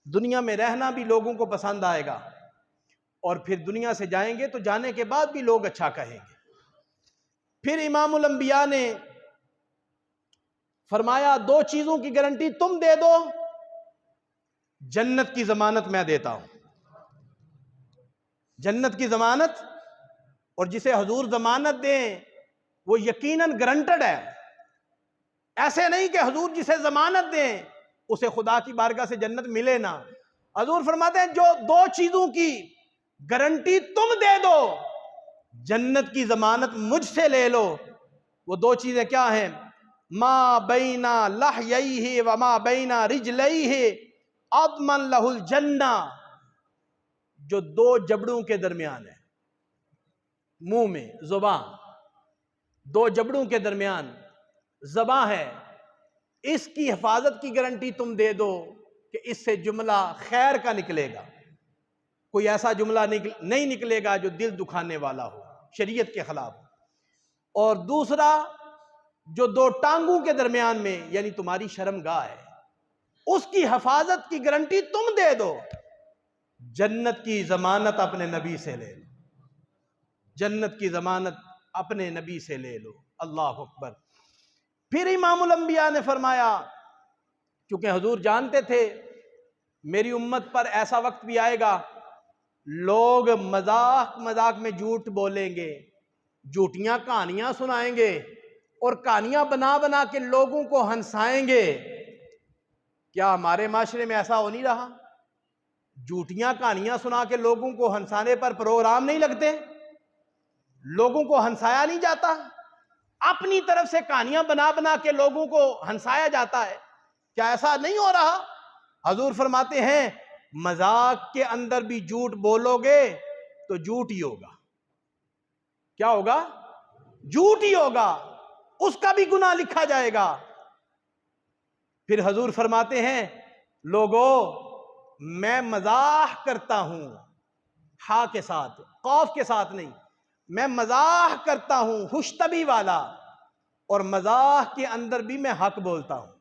دنیا میں رہنا بھی لوگوں کو پسند آئے گا، اور پھر دنیا سے جائیں گے تو جانے کے بعد بھی لوگ اچھا کہیں گے۔ پھر امام الانبیاء نے فرمایا 2 چیزوں کی گارنٹی تم دے دو، جنت کی ضمانت میں دیتا ہوں۔ جنت کی ضمانت، اور جسے حضور ضمانت دیں وہ یقیناً گارنٹڈ ہے، ایسے نہیں کہ حضور جسے ضمانت دیں اسے خدا کی بارگاہ سے جنت ملے نہ۔ حضور فرماتے ہیں جو 2 چیزوں کی گارنٹی تم دے دو، جنت کی ضمانت مجھ سے لے لو، وہ 2 چیزیں کیا ہیں؟ ما بین لحییہ وما بین رجلیہ اضمن لہ الجنہ، جو 2 جبڑوں کے درمیان ہے، منہ میں زبان، 2 جبڑوں کے درمیان زبان ہے، اس کی حفاظت کی گارنٹی تم دے دو کہ اس سے جملہ خیر کا نکلے گا، کوئی ایسا جملہ نہیں نکلے گا جو دل دکھانے والا ہو، شریعت کے خلاف۔ اور دوسرا جو 2 ٹانگوں کے درمیان میں یعنی تمہاری شرمگاہ ہے، اس کی حفاظت کی گارنٹی تم دے دو، جنت کی ضمانت اپنے نبی سے لے لو، جنت کی ضمانت اپنے نبی سے لے لو۔ اللہ اکبر۔ پھر امام الانبیاء نے فرمایا، کیونکہ حضور جانتے تھے میری امت پر ایسا وقت بھی آئے گا لوگ مذاق میں جھوٹ بولیں گے، جھوٹیاں کہانیاں سنائیں گے، اور کہانیاں بنا بنا کے لوگوں کو ہنسائیں گے۔ کیا ہمارے معاشرے میں ایسا ہو نہیں رہا؟ جھوٹیاں کہانیاں سنا کے لوگوں کو ہنسانے پر پروگرام نہیں لگتے، لوگوں کو ہنسایا نہیں جاتا، اپنی طرف سے کہانیاں بنا بنا کے لوگوں کو ہنسایا جاتا ہے۔ کیا ایسا نہیں ہو رہا؟ حضور فرماتے ہیں مذاق کے اندر بھی جھوٹ بولو گے تو جھوٹ ہی ہوگا۔ کیا ہوگا؟ جھوٹ ہی ہوگا، اس کا بھی گناہ لکھا جائے گا۔ پھر حضور فرماتے ہیں لوگو میں مزاح کرتا ہوں، ہا کے ساتھ، قاف کے ساتھ نہیں، میں مزاح کرتا ہوں خوشطبی والا، اور مزاح کے اندر بھی میں حق بولتا ہوں،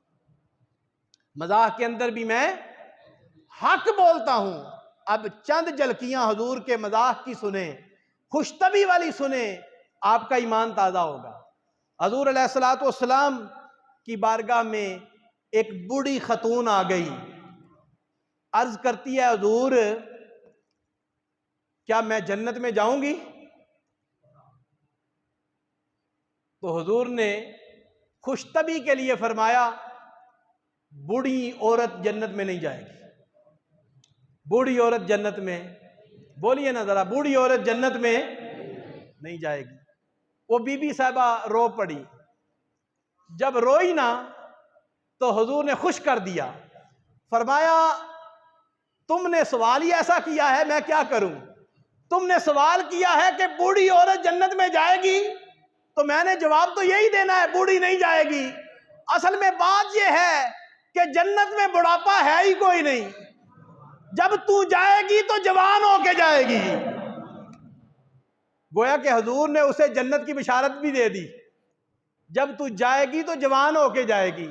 مزاح کے اندر بھی میں حق بولتا ہوں۔ اب چند جھلکیاں حضور کے مزاح کی سنیں، خوشطبی والی سنیں، آپ کا ایمان تازہ ہوگا۔ حضور علیہ الصلوۃ والسلام کی بارگاہ میں ایک بوڑھی خاتون آ گئی، عرض کرتی ہے حضور کیا میں جنت میں جاؤں گی؟ تو حضور نے خوشطبی کے لیے فرمایا بوڑھی عورت جنت میں نہیں جائے گی۔ بوڑھی عورت جنت میں، بولیے نا ذرا، بوڑھی عورت جنت میں نہیں جائے گی۔ وہ بی بی صاحبہ رو پڑی، جب روئی نا تو حضور نے خوش کر دیا، فرمایا تم نے سوال ہی ایسا کیا ہے میں کیا کروں؟ تم نے سوال کیا ہے کہ بوڑھی عورت جنت میں جائے گی تو میں نے جواب تو یہی دینا ہے، بوڑھی نہیں جائے گی۔ اصل میں بات یہ ہے کہ جنت میں بڑھاپا ہے ہی کوئی نہیں، جب تو جائے گی تو جوان ہو کے جائے گی۔ گویا کہ حضور نے اسے جنت کی بشارت بھی دے دی، جب تو جائے گی تو جوان ہو کے جائے گی۔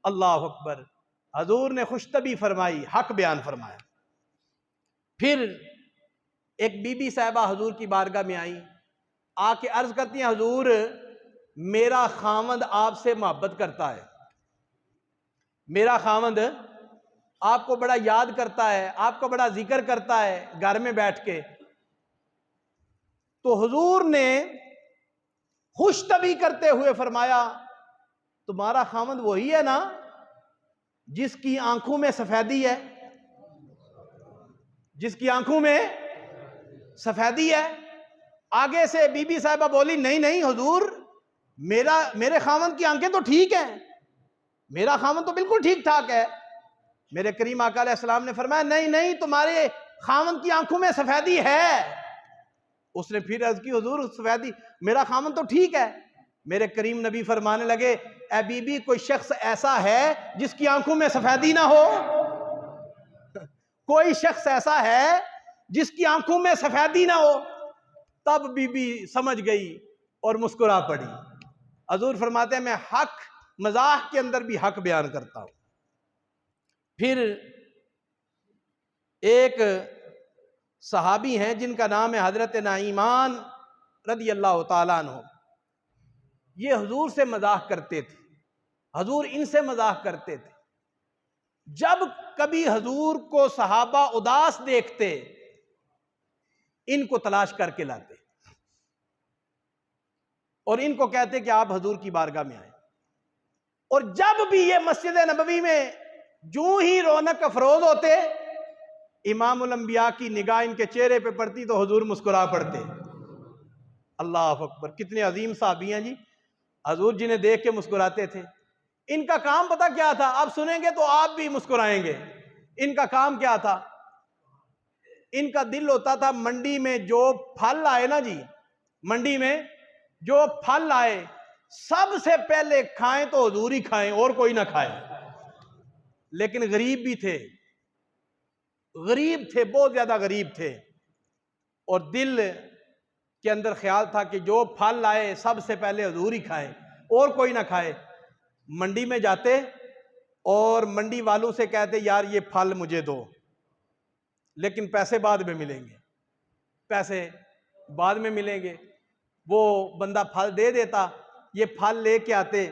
اللہ اکبر۔ حضور نے خوشطبی فرمائی، حق بیان فرمایا۔ پھر ایک بی بی صاحبہ حضور کی بارگاہ میں آئی، آ کے عرض کرتی ہیں حضور میرا خاوند آپ سے محبت کرتا ہے، میرا خاوند آپ کو بڑا یاد کرتا ہے، آپ کا بڑا ذکر کرتا ہے گھر میں بیٹھ کے۔ تو حضور نے خوش طبی کرتے ہوئے فرمایا تمہارا خاوند وہی ہے نا جس کی آنکھوں میں سفیدی ہے؟ جس کی آنکھوں میں سفیدی ہے؟ آگے سے بی بی صاحبہ بولی نہیں نہیں حضور، میرے خاوند کی آنکھیں تو ٹھیک ہیں، میرا خاوند تو بالکل ٹھیک ٹھاک ہے۔ میرے کریم آقا علیہ السلام نے فرمایا نہیں نہیں، تمہارے خاوند کی آنکھوں میں سفیدی ہے۔ اس نے پھر عرض کی حضور سفیدی، میرا خاوند تو ٹھیک ہے۔ میرے کریم نبی فرمانے لگے اے بی بی، کوئی شخص ایسا ہے جس کی آنکھوں میں سفیدی نہ ہو؟ کوئی شخص ایسا ہے جس کی آنکھوں میں سفیدی نہ ہو؟ تب بی بی سمجھ گئی اور مسکرا پڑی۔ حضور فرماتے ہیں میں حق، مزاح کے اندر بھی حق بیان کرتا ہوں۔ پھر ایک صحابی ہیں جن کا نام ہے حضرت نعیمان رضی اللہ تعالیٰ عنہ، یہ حضور سے مزاح کرتے تھے، حضور ان سے مزاح کرتے تھے۔ جب کبھی حضور کو صحابہ اداس دیکھتے ان کو تلاش کر کے لاتے اور ان کو کہتے کہ آپ حضور کی بارگاہ میں آئیں، اور جب بھی یہ مسجد نبوی میں جو ہی رونق افروز ہوتے، امام الانبیاء کی نگاہ ان کے چہرے پہ پڑتی تو حضور مسکرا پڑتے۔ اللہ اکبر، کتنے عظیم صحابی ہیں جی، حضور جنہیں دیکھ کے مسکراتے تھے۔ ان کا کام پتہ کیا تھا؟ آپ سنیں گے تو آپ بھی مسکرائیں گے۔ ان کا کام کیا تھا؟ ان کا دل ہوتا تھا منڈی میں جو پھل آئے نا جی، منڈی میں جو پھل آئے سب سے پہلے کھائیں تو حضور ہی کھائیں اور کوئی نہ کھائے۔ لیکن غریب بھی تھے، غریب تھے، بہت زیادہ غریب تھے، اور دل کے اندر خیال تھا کہ جو پھل آئے سب سے پہلے حضور ہی کھائیں اور کوئی نہ کھائے۔ منڈی میں جاتے اور منڈی والوں سے کہتے یار یہ پھل مجھے دو، لیکن پیسے بعد میں ملیں گے، پیسے بعد میں ملیں گے۔ وہ بندہ پھل دے دیتا، یہ پھل لے کے آتے،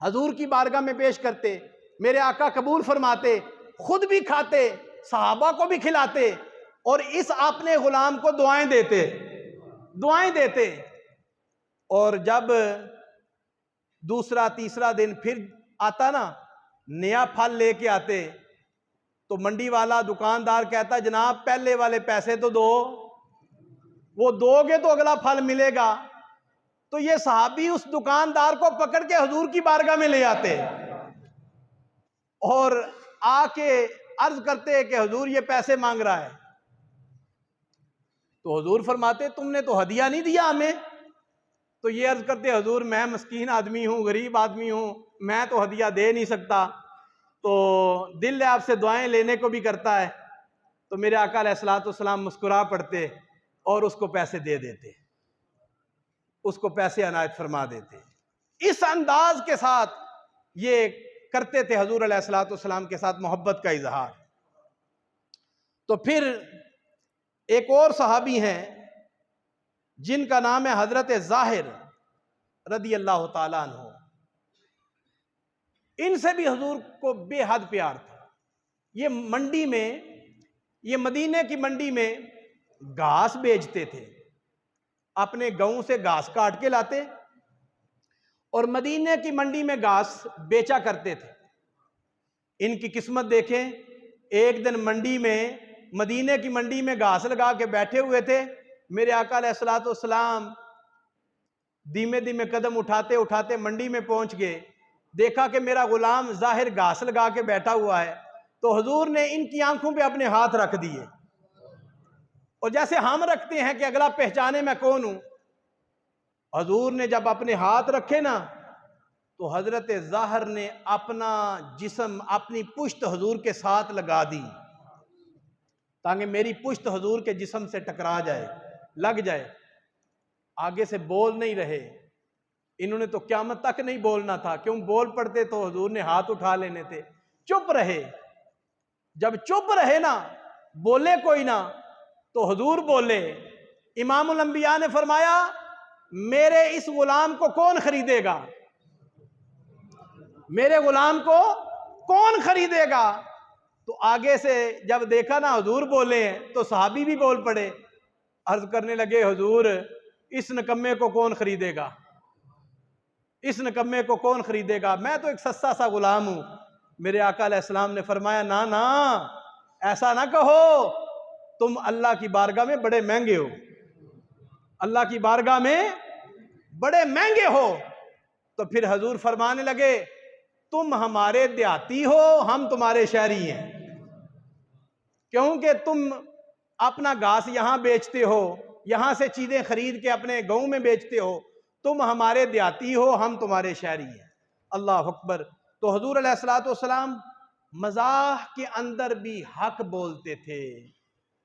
حضور کی بارگاہ میں پیش کرتے، میرے آقا قبول فرماتے، خود بھی کھاتے، صحابہ کو بھی کھلاتے، اور اس اپنے غلام کو دعائیں دیتے۔ اور جب دوسرا تیسرا دن پھر آتا نا، نیا پھل لے کے آتے، تو منڈی والا دکاندار کہتا جناب پہلے والے پیسے تو دو، وہ دو گے تو اگلا پھل ملے گا۔ تو یہ صحابی اس دکاندار کو پکڑ کے حضور کی بارگاہ میں لے آتے اور آ کے عرض کرتے کہ حضور یہ پیسے مانگ رہا ہے۔ تو حضور فرماتے تم نے تو ہدیہ نہیں دیا ہمیں۔ تو یہ عرض کرتے حضور میں مسکین آدمی ہوں، غریب آدمی ہوں، میں تو ہدیہ دے نہیں سکتا، تو دل آپ سے دعائیں لینے کو بھی کرتا ہے۔ تو میرے آقا علیہ الصلوۃ والسلام مسکرا پڑتے اور اس کو پیسے دے دیتے، اس کو پیسے عنایت فرما دیتے۔ اس انداز کے ساتھ یہ کرتے تھے حضور علیہ الصلوۃ والسلام کے ساتھ محبت کا اظہار۔ تو پھر ایک اور صحابی ہیں جن کا نام ہے حضرت ظاہر رضی اللہ تعالیٰ عنہ، ان سے بھی حضور کو بے حد پیار تھا۔ یہ منڈی میں، یہ مدینے کی منڈی میں گھاس بیچتے تھے، اپنے گاؤں سے گھاس کاٹ کے لاتے اور مدینے کی منڈی میں گھاس بیچا کرتے تھے۔ ان کی قسمت دیکھیں، ایک دن منڈی میں، مدینے کی منڈی میں گھاس لگا کے بیٹھے ہوئے تھے، میرے آقا علیہ الصلوۃ والسلام دھیمے دھیمے قدم اٹھاتے اٹھاتے منڈی میں پہنچ گئے، دیکھا کہ میرا غلام ظاہر گھاس لگا کے بیٹھا ہوا ہے، تو حضور نے ان کی آنکھوں پہ اپنے ہاتھ رکھ دیے، اور جیسے ہم رکھتے ہیں کہ اگلا پہچانے میں کون ہوں، حضور نے جب اپنے ہاتھ رکھے نا تو حضرت ظاہر نے اپنا جسم، اپنی پشت حضور کے ساتھ لگا دی تاکہ میری پشت حضور کے جسم سے ٹکرا جائے، لگ جائے۔ آگے سے بول نہیں رہے، انہوں نے تو قیامت تک نہیں بولنا تھا، کیوں بول پڑتے تو حضور نے ہاتھ اٹھا لینے تھے، چپ رہے۔ جب چپ رہے نا، بولے کوئی نہ، تو حضور بولے۔ امام الانبیاء نے فرمایا میرے اس غلام کو کون خریدے گا؟ میرے غلام کو کون خریدے گا؟ تو آگے سے جب دیکھا نا حضور بولے ہیں تو صحابی بھی بول پڑے، عرض کرنے لگے حضور اس نکمے کو کون خریدے گا، اس نکمے کو کون خریدے گا، میں تو ایک سستا سا غلام ہوں۔ میرے آقا علیہ السلام نے فرمایا نا ایسا نہ کہو، تم اللہ کی بارگاہ میں بڑے مہنگے ہو، اللہ کی بارگاہ میں بڑے مہنگے ہو۔ تو پھر حضور فرمانے لگے تم ہمارے دیہاتی ہو، ہم تمہارے شہری ہیں، کیونکہ تم اپنا گھاس یہاں بیچتے ہو، یہاں سے چیزیں خرید کے اپنے گاؤں میں بیچتے ہو، تم ہمارے دیہاتی ہو، ہم تمہارے شہری ہیں۔ اللہ اکبر۔ تو حضور علیہ السلام مزاح کے اندر بھی حق بولتے تھے،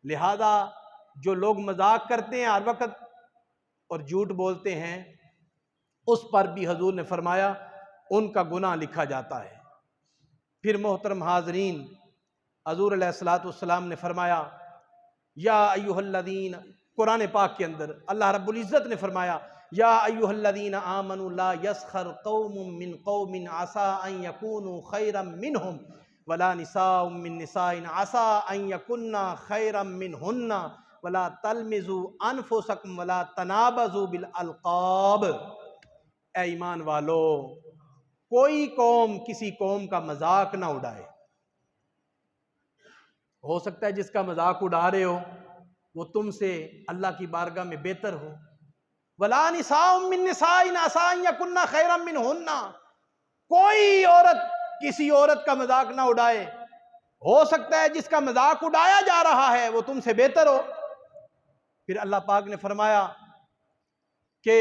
لہذا جو لوگ مذاق کرتے ہیں ہر وقت اور جھوٹ بولتے ہیں، اس پر بھی حضور نے فرمایا ان کا گناہ لکھا جاتا ہے۔ پھر محترم حاضرین، حضور علیہ السلام نے فرمایا یا ایھا الذین، قرآن پاک کے اندر اللہ رب العزت نے فرمایا یا ایھا الذین آمنوا لا یسخر قوم من قوم عسى ان یکونوا خیرا منہم ولا نساء من نساء عسى ان یکن خیرا منہن ولا تلمزوا انفسکم ولا تنابزوا بالالقاب۔ اے ایمان والو، کوئی قوم کسی قوم کا مذاق نہ اڑائے۔ ہو سکتا ہے جس کا مذاق اڑا رہے ہو وہ تم سے اللہ کی بارگاہ میں بہتر ہو۔ وَلَا نِسَاءٌ مِّن نِّسَاءٍ عَسَىٰ أَن يَكُنَّ خَيْرًا مِّنْهُنَّ، کوئی عورت کسی عورت کا مذاق نہ اڑائے، ہو سکتا ہے جس کا مذاق اڑایا جا رہا ہے وہ تم سے بہتر ہو۔ پھر اللہ پاک نے فرمایا کہ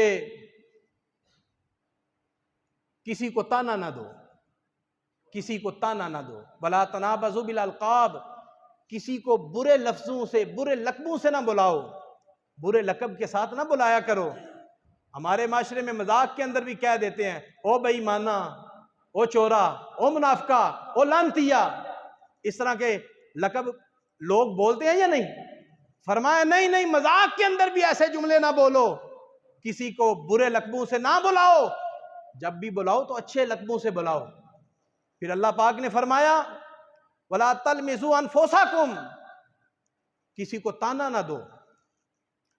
کسی کو تانا نہ دو، کسی کو تانا نہ دو، وَلَا تَنَابَزُوا بِالْأَلْقَابِ، کسی کو برے لفظوں سے برے لقبوں سے نہ بلاؤ، برے لقب کے ساتھ نہ بلایا کرو۔ ہمارے معاشرے میں مذاق کے اندر بھی کہہ دیتے ہیں او بے ایمانہ، او چورا، او منافقہ، او لعنتیا، اس طرح کے لقب لوگ بولتے ہیں یا نہیں؟ فرمایا نہیں، مذاق کے اندر بھی ایسے جملے نہ بولو، کسی کو برے لقبوں سے نہ بلاؤ، جب بھی بلاؤ تو اچھے لقبوں سے بلاؤ۔ پھر اللہ پاک نے فرمایا وَلَا تَلْمِزُوا أَنفُسَکُمْ، کسی کو تانا نہ دو۔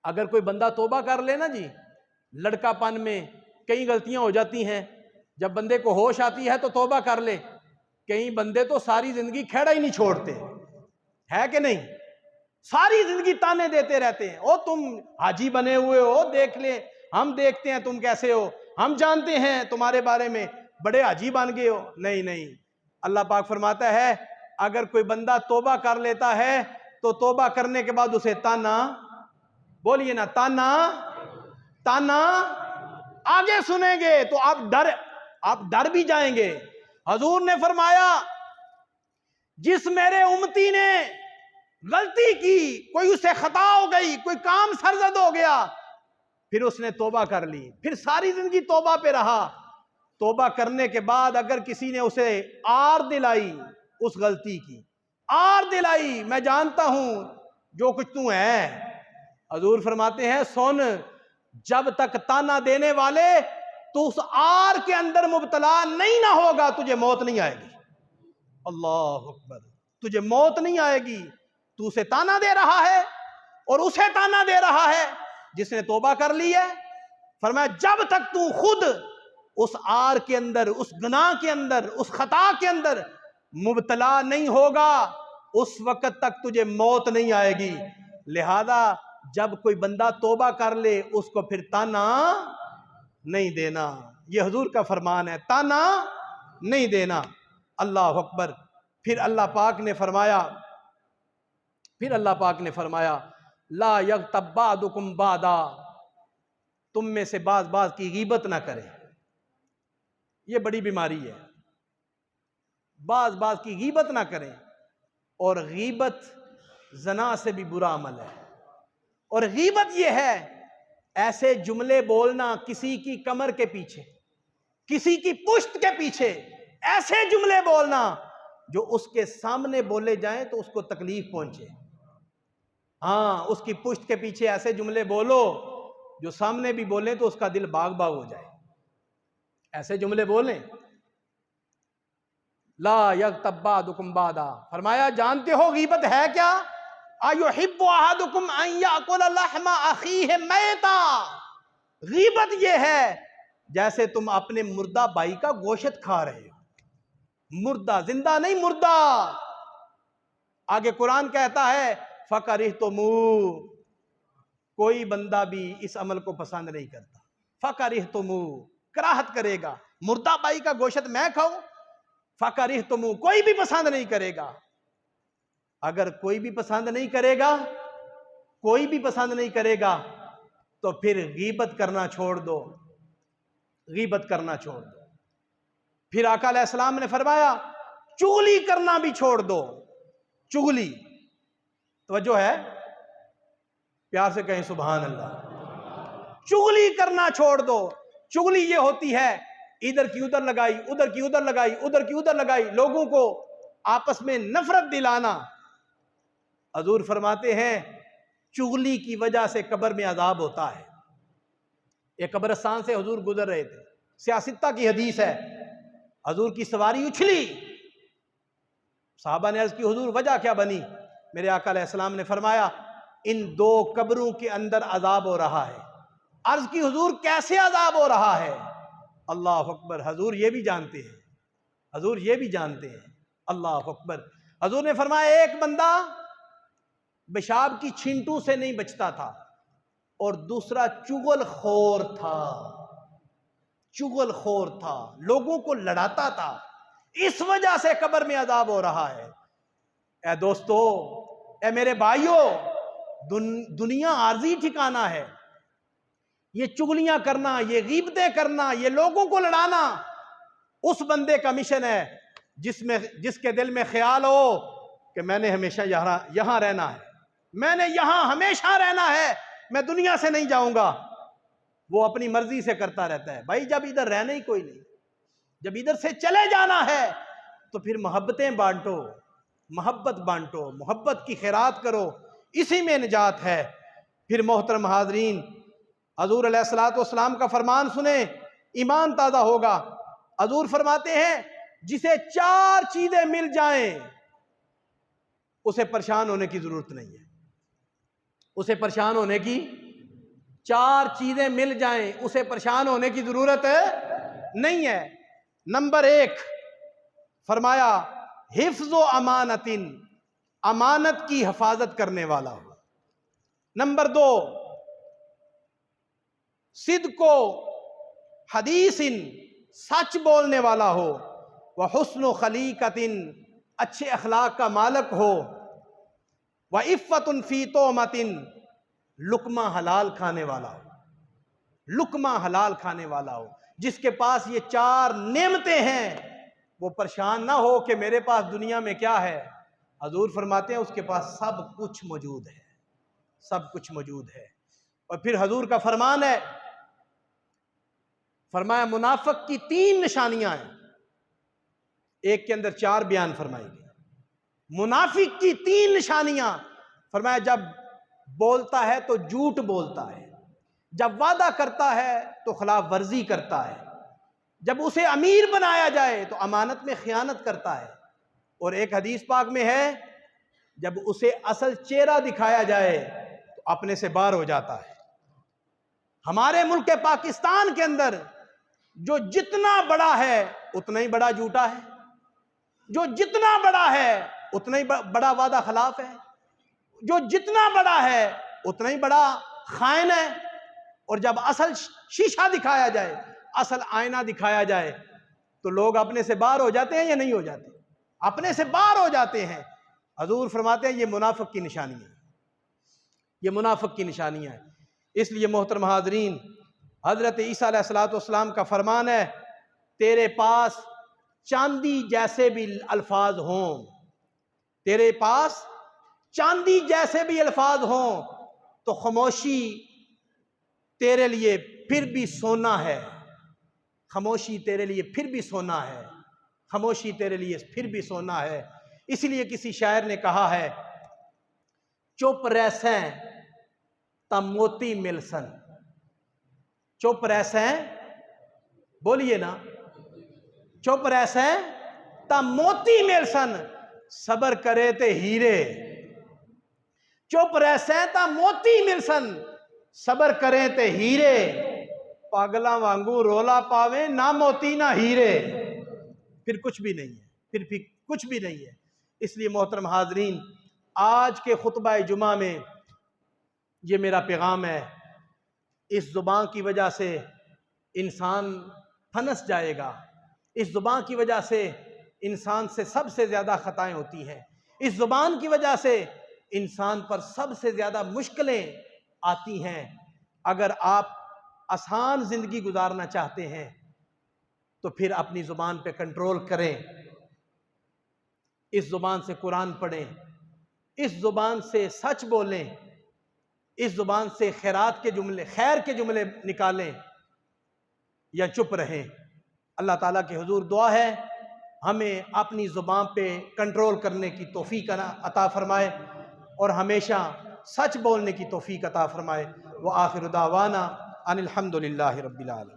اگر کوئی بندہ توبہ کر لے نا جی، لڑکا پن میں کئی غلطیاں ہو جاتی ہیں، جب بندے کو ہوش آتی ہے تو توبہ کر لے۔ کئی بندے تو ساری زندگی کھیڑا ہی نہیں چھوڑتے، ہے کہ نہیں؟ ساری زندگی تانے دیتے رہتے ہیں، او تم حاجی بنے ہوئے ہو، دیکھ لیں، ہم دیکھتے ہیں تم کیسے ہو، ہم جانتے ہیں تمہارے بارے میں، بڑے حاجی بن گئے ہو۔ نہیں، اللہ پاک فرماتا ہے اگر کوئی بندہ توبہ کر لیتا ہے تو توبہ کرنے کے بعد اسے تانا، بولیے نا، تانا آگے سنیں گے تو آپ ڈر بھی جائیں گے۔ حضور نے فرمایا جس میرے امتی نے غلطی کی، کوئی اسے خطا ہو گئی، کوئی کام سرزد ہو گیا، پھر اس نے توبہ کر لی، پھر ساری زندگی توبہ پہ رہا، توبہ کرنے کے بعد اگر کسی نے اسے آر دلائی، اس غلطی کی آر دلائی، میں جانتا ہوں جو کچھ تو ہے، حضور فرماتے ہیں سن، جب تک تانا دینے والے تو اس آر کے اندر مبتلا نہیں نہ ہوگا تجھے موت نہیں آئے گی۔ اللہ اکبر، تجھے موت نہیں آئے گی، تو اسے تانا دے رہا ہے اور اسے تانا دے رہا ہے جس نے توبہ کر لی ہے۔ فرمایا جب تک تو خود اس آر کے اندر، اس گناہ کے اندر، اس خطا کے اندر مبتلا نہیں ہوگا اس وقت تک تجھے موت نہیں آئے گی۔ لہذا جب کوئی بندہ توبہ کر لے اس کو پھر تانا نہیں دینا، یہ حضور کا فرمان ہے، تانا نہیں دینا۔ اللہ اکبر۔ پھر اللہ پاک نے فرمایا لا یغتب بعضکم بعضا، تم میں سے بعض کی غیبت نہ کرے، یہ بڑی بیماری ہے، بعض کی غیبت نہ کریں، اور غیبت زنا سے بھی برا عمل ہے۔ اور غیبت یہ ہے ایسے جملے بولنا کسی کی کمر کے پیچھے، کسی کی پشت کے پیچھے، ایسے جملے بولنا جو اس کے سامنے بولے جائیں تو اس کو تکلیف پہنچے۔ ہاں، اس کی پشت کے پیچھے ایسے جملے بولو جو سامنے بھی بولیں تو اس کا دل باغ باغ ہو جائے، ایسے جملے بولیں۔ لا یغتب بعضکم بعضا، فرمایا جانتے ہو غیبت ہے کیا؟ ایحب احدکم ان یاکل لحم اخیہ میتا، غیبت یہ ہے جیسے تم اپنے مردہ بھائی کا گوشت کھا رہے ہو، مردہ، زندہ نہیں، مردہ۔ آگے قرآن کہتا ہے فَكَرِهْتُمُوهُ، کوئی بندہ بھی اس عمل کو پسند نہیں کرتا۔ فَكَرِهْتُمُوهُ، کراہت کرے گا، مردہ بھائی کا گوشت میں کھاؤں، فَكَرِهْتُمُوهُ، کوئی بھی پسند نہیں کرے گا۔ اگر کوئی بھی پسند نہیں کرے گا، کوئی بھی پسند نہیں کرے گا تو پھر غیبت کرنا چھوڑ دو، غیبت کرنا چھوڑ دو۔ پھر آقا علیہ السلام نے فرمایا چغلی کرنا بھی چھوڑ دو۔ چغلی، توجہ ہے، پیار سے کہیں سبحان اللہ۔ چغلی کرنا چھوڑ دو۔ چغلی یہ ہوتی ہے ادھر کی ادھر لگائی، ادھر کی ادھر لگائی، ادھر کی ادھر لگائی، لوگوں کو آپس میں نفرت دلانا۔ حضور فرماتے ہیں چغلی کی وجہ سے قبر میں عذاب ہوتا ہے۔ ایک قبرستان سے حضور گزر رہے تھے، سیاستہ کی حدیث ہے، حضور کی سواری اچھلی، صحابہ نے عرض کی حضور وجہ کیا بنی؟ میرے آقا علیہ السلام نے فرمایا ان دو قبروں کے اندر عذاب ہو رہا ہے۔ عرض کی حضور کیسے عذاب ہو رہا ہے؟ اللہ اکبر، حضور یہ بھی جانتے ہیں، حضور یہ بھی جانتے ہیں، اللہ اکبر۔ حضور نے فرمایا ایک بندہ پیشاب کی چھینٹوں سے نہیں بچتا تھا اور دوسرا چغل خور تھا، چغل خور تھا، لوگوں کو لڑاتا تھا، اس وجہ سے قبر میں عذاب ہو رہا ہے۔ اے دوستو، اے میرے بھائیوں، دنیا عارضی ٹھکانہ ہے۔ یہ چغلیاں کرنا، یہ غیبتیں کرنا، یہ لوگوں کو لڑانا اس بندے کا مشن ہے جس کے دل میں خیال ہو کہ میں نے ہمیشہ یہاں رہنا ہے، میں نے یہاں ہمیشہ رہنا ہے، میں دنیا سے نہیں جاؤں گا۔ وہ اپنی مرضی سے کرتا رہتا ہے۔ بھائی جب ادھر رہنا ہی کوئی نہیں، جب ادھر سے چلے جانا ہے تو پھر محبتیں بانٹو، محبت بانٹو، محبت کی خیرات کرو، اسی میں نجات ہے۔ پھر محترم حاضرین، حضور علیہ السلام کا فرمان سنیں، ایمان تازہ ہوگا۔ حضور فرماتے ہیں جسے 4 چیزیں مل جائیں اسے پریشان ہونے کی ضرورت نہیں ہے، اسے پریشان ہونے کی 4 چیزیں مل جائیں اسے پریشان ہونے کی ضرورت نہیں ہے۔ نمبر 1 فرمایا حفظ و امانت، امانت کی حفاظت کرنے والا ہو۔ نمبر 2 صدق و حدیث، سچ بولنے والا ہو۔ وحسن و خلیقت، اچھے اخلاق کا مالک ہو۔ وعفت فی تومت، لقمہ حلال کھانے والا ہو، لقمہ حلال کھانے والا ہو۔ جس کے پاس یہ 4 نعمتیں ہیں وہ پریشان نہ ہو کہ میرے پاس دنیا میں کیا ہے۔ حضور فرماتے ہیں اس کے پاس سب کچھ موجود ہے، سب کچھ موجود ہے۔ اور پھر حضور کا فرمان ہے، فرمایا منافق کی 3 نشانیاں ہیں، ایک کے اندر 4 بیان فرمائی گئی۔ منافق کی 3 نشانیاں، فرمایا جب بولتا ہے تو جھوٹ بولتا ہے، جب وعدہ کرتا ہے تو خلاف ورزی کرتا ہے، جب اسے امیر بنایا جائے تو امانت میں خیانت کرتا ہے، اور ایک حدیث پاک میں ہے جب اسے اصل چہرہ دکھایا جائے تو اپنے سے باہر ہو جاتا ہے۔ ہمارے ملک پاکستان کے اندر جو جتنا بڑا ہے اتنا ہی بڑا جھوٹا ہے، جو جتنا بڑا ہے اتنا ہی بڑا وعدہ خلاف ہے، جو جتنا بڑا ہے اتنا ہی بڑا خائن ہے۔ اور جب اصل شیشہ دکھایا جائے، اصل آئینہ دکھایا جائے تو لوگ اپنے سے باہر ہو جاتے ہیں یا نہیں ہو جاتے؟ اپنے سے باہر ہو جاتے ہیں۔ حضور فرماتے ہیں یہ منافق کی نشانی ہے، یہ منافق کی نشانیاں ہیں۔ اس لیے محترم حاضرین، حضرت عیسیٰ علیہ السلام کا فرمان ہے تیرے پاس چاندی جیسے بھی الفاظ ہوں، تیرے پاس چاندی جیسے بھی الفاظ ہوں تو خاموشی تیرے لیے پھر بھی سونا ہے، خاموشی تیرے لیے پھر بھی سونا ہے، خاموشی تیرے لیے پھر بھی سونا ہے۔ اس لیے کسی شاعر نے کہا ہے چپ رہسیں تا موتی ملسن، چپ رہسیں، بولیے نا، چپ رہسیں تا موتی ملسن، صبر کرے تے ہیرے، چپ رہسیں تا موتی ملسن، صبر کریں تے ہیرے۔ پاگلا وانگو رولا پاوے نہ موتی نہ ہیرے، پھر کچھ بھی نہیں ہے، پھر کچھ بھی نہیں ہے۔ اس لیے محترم حاضرین، آج کے خطبہ جمعہ میں یہ میرا پیغام ہے، اس زبان کی وجہ سے انسان پھنس جائے گا، اس زبان کی وجہ سے انسان سے سب سے زیادہ خطائیں ہوتی ہیں، اس زبان کی وجہ سے انسان پر سب سے زیادہ مشکلیں آتی ہیں۔ اگر آپ آسان زندگی گزارنا چاہتے ہیں تو پھر اپنی زبان پہ کنٹرول کریں، اس زبان سے قرآن پڑھیں، اس زبان سے سچ بولیں، اس زبان سے خیرات کے جملے، خیر کے جملے نکالیں یا چپ رہیں۔ اللہ تعالیٰ کے حضور دعا ہے ہمیں اپنی زبان پہ کنٹرول کرنے کی توفیق عطا فرمائے اور ہمیشہ سچ بولنے کی توفیق عطا فرمائے۔ وآخر دعوانا ان الحمد للہ رب العالمین۔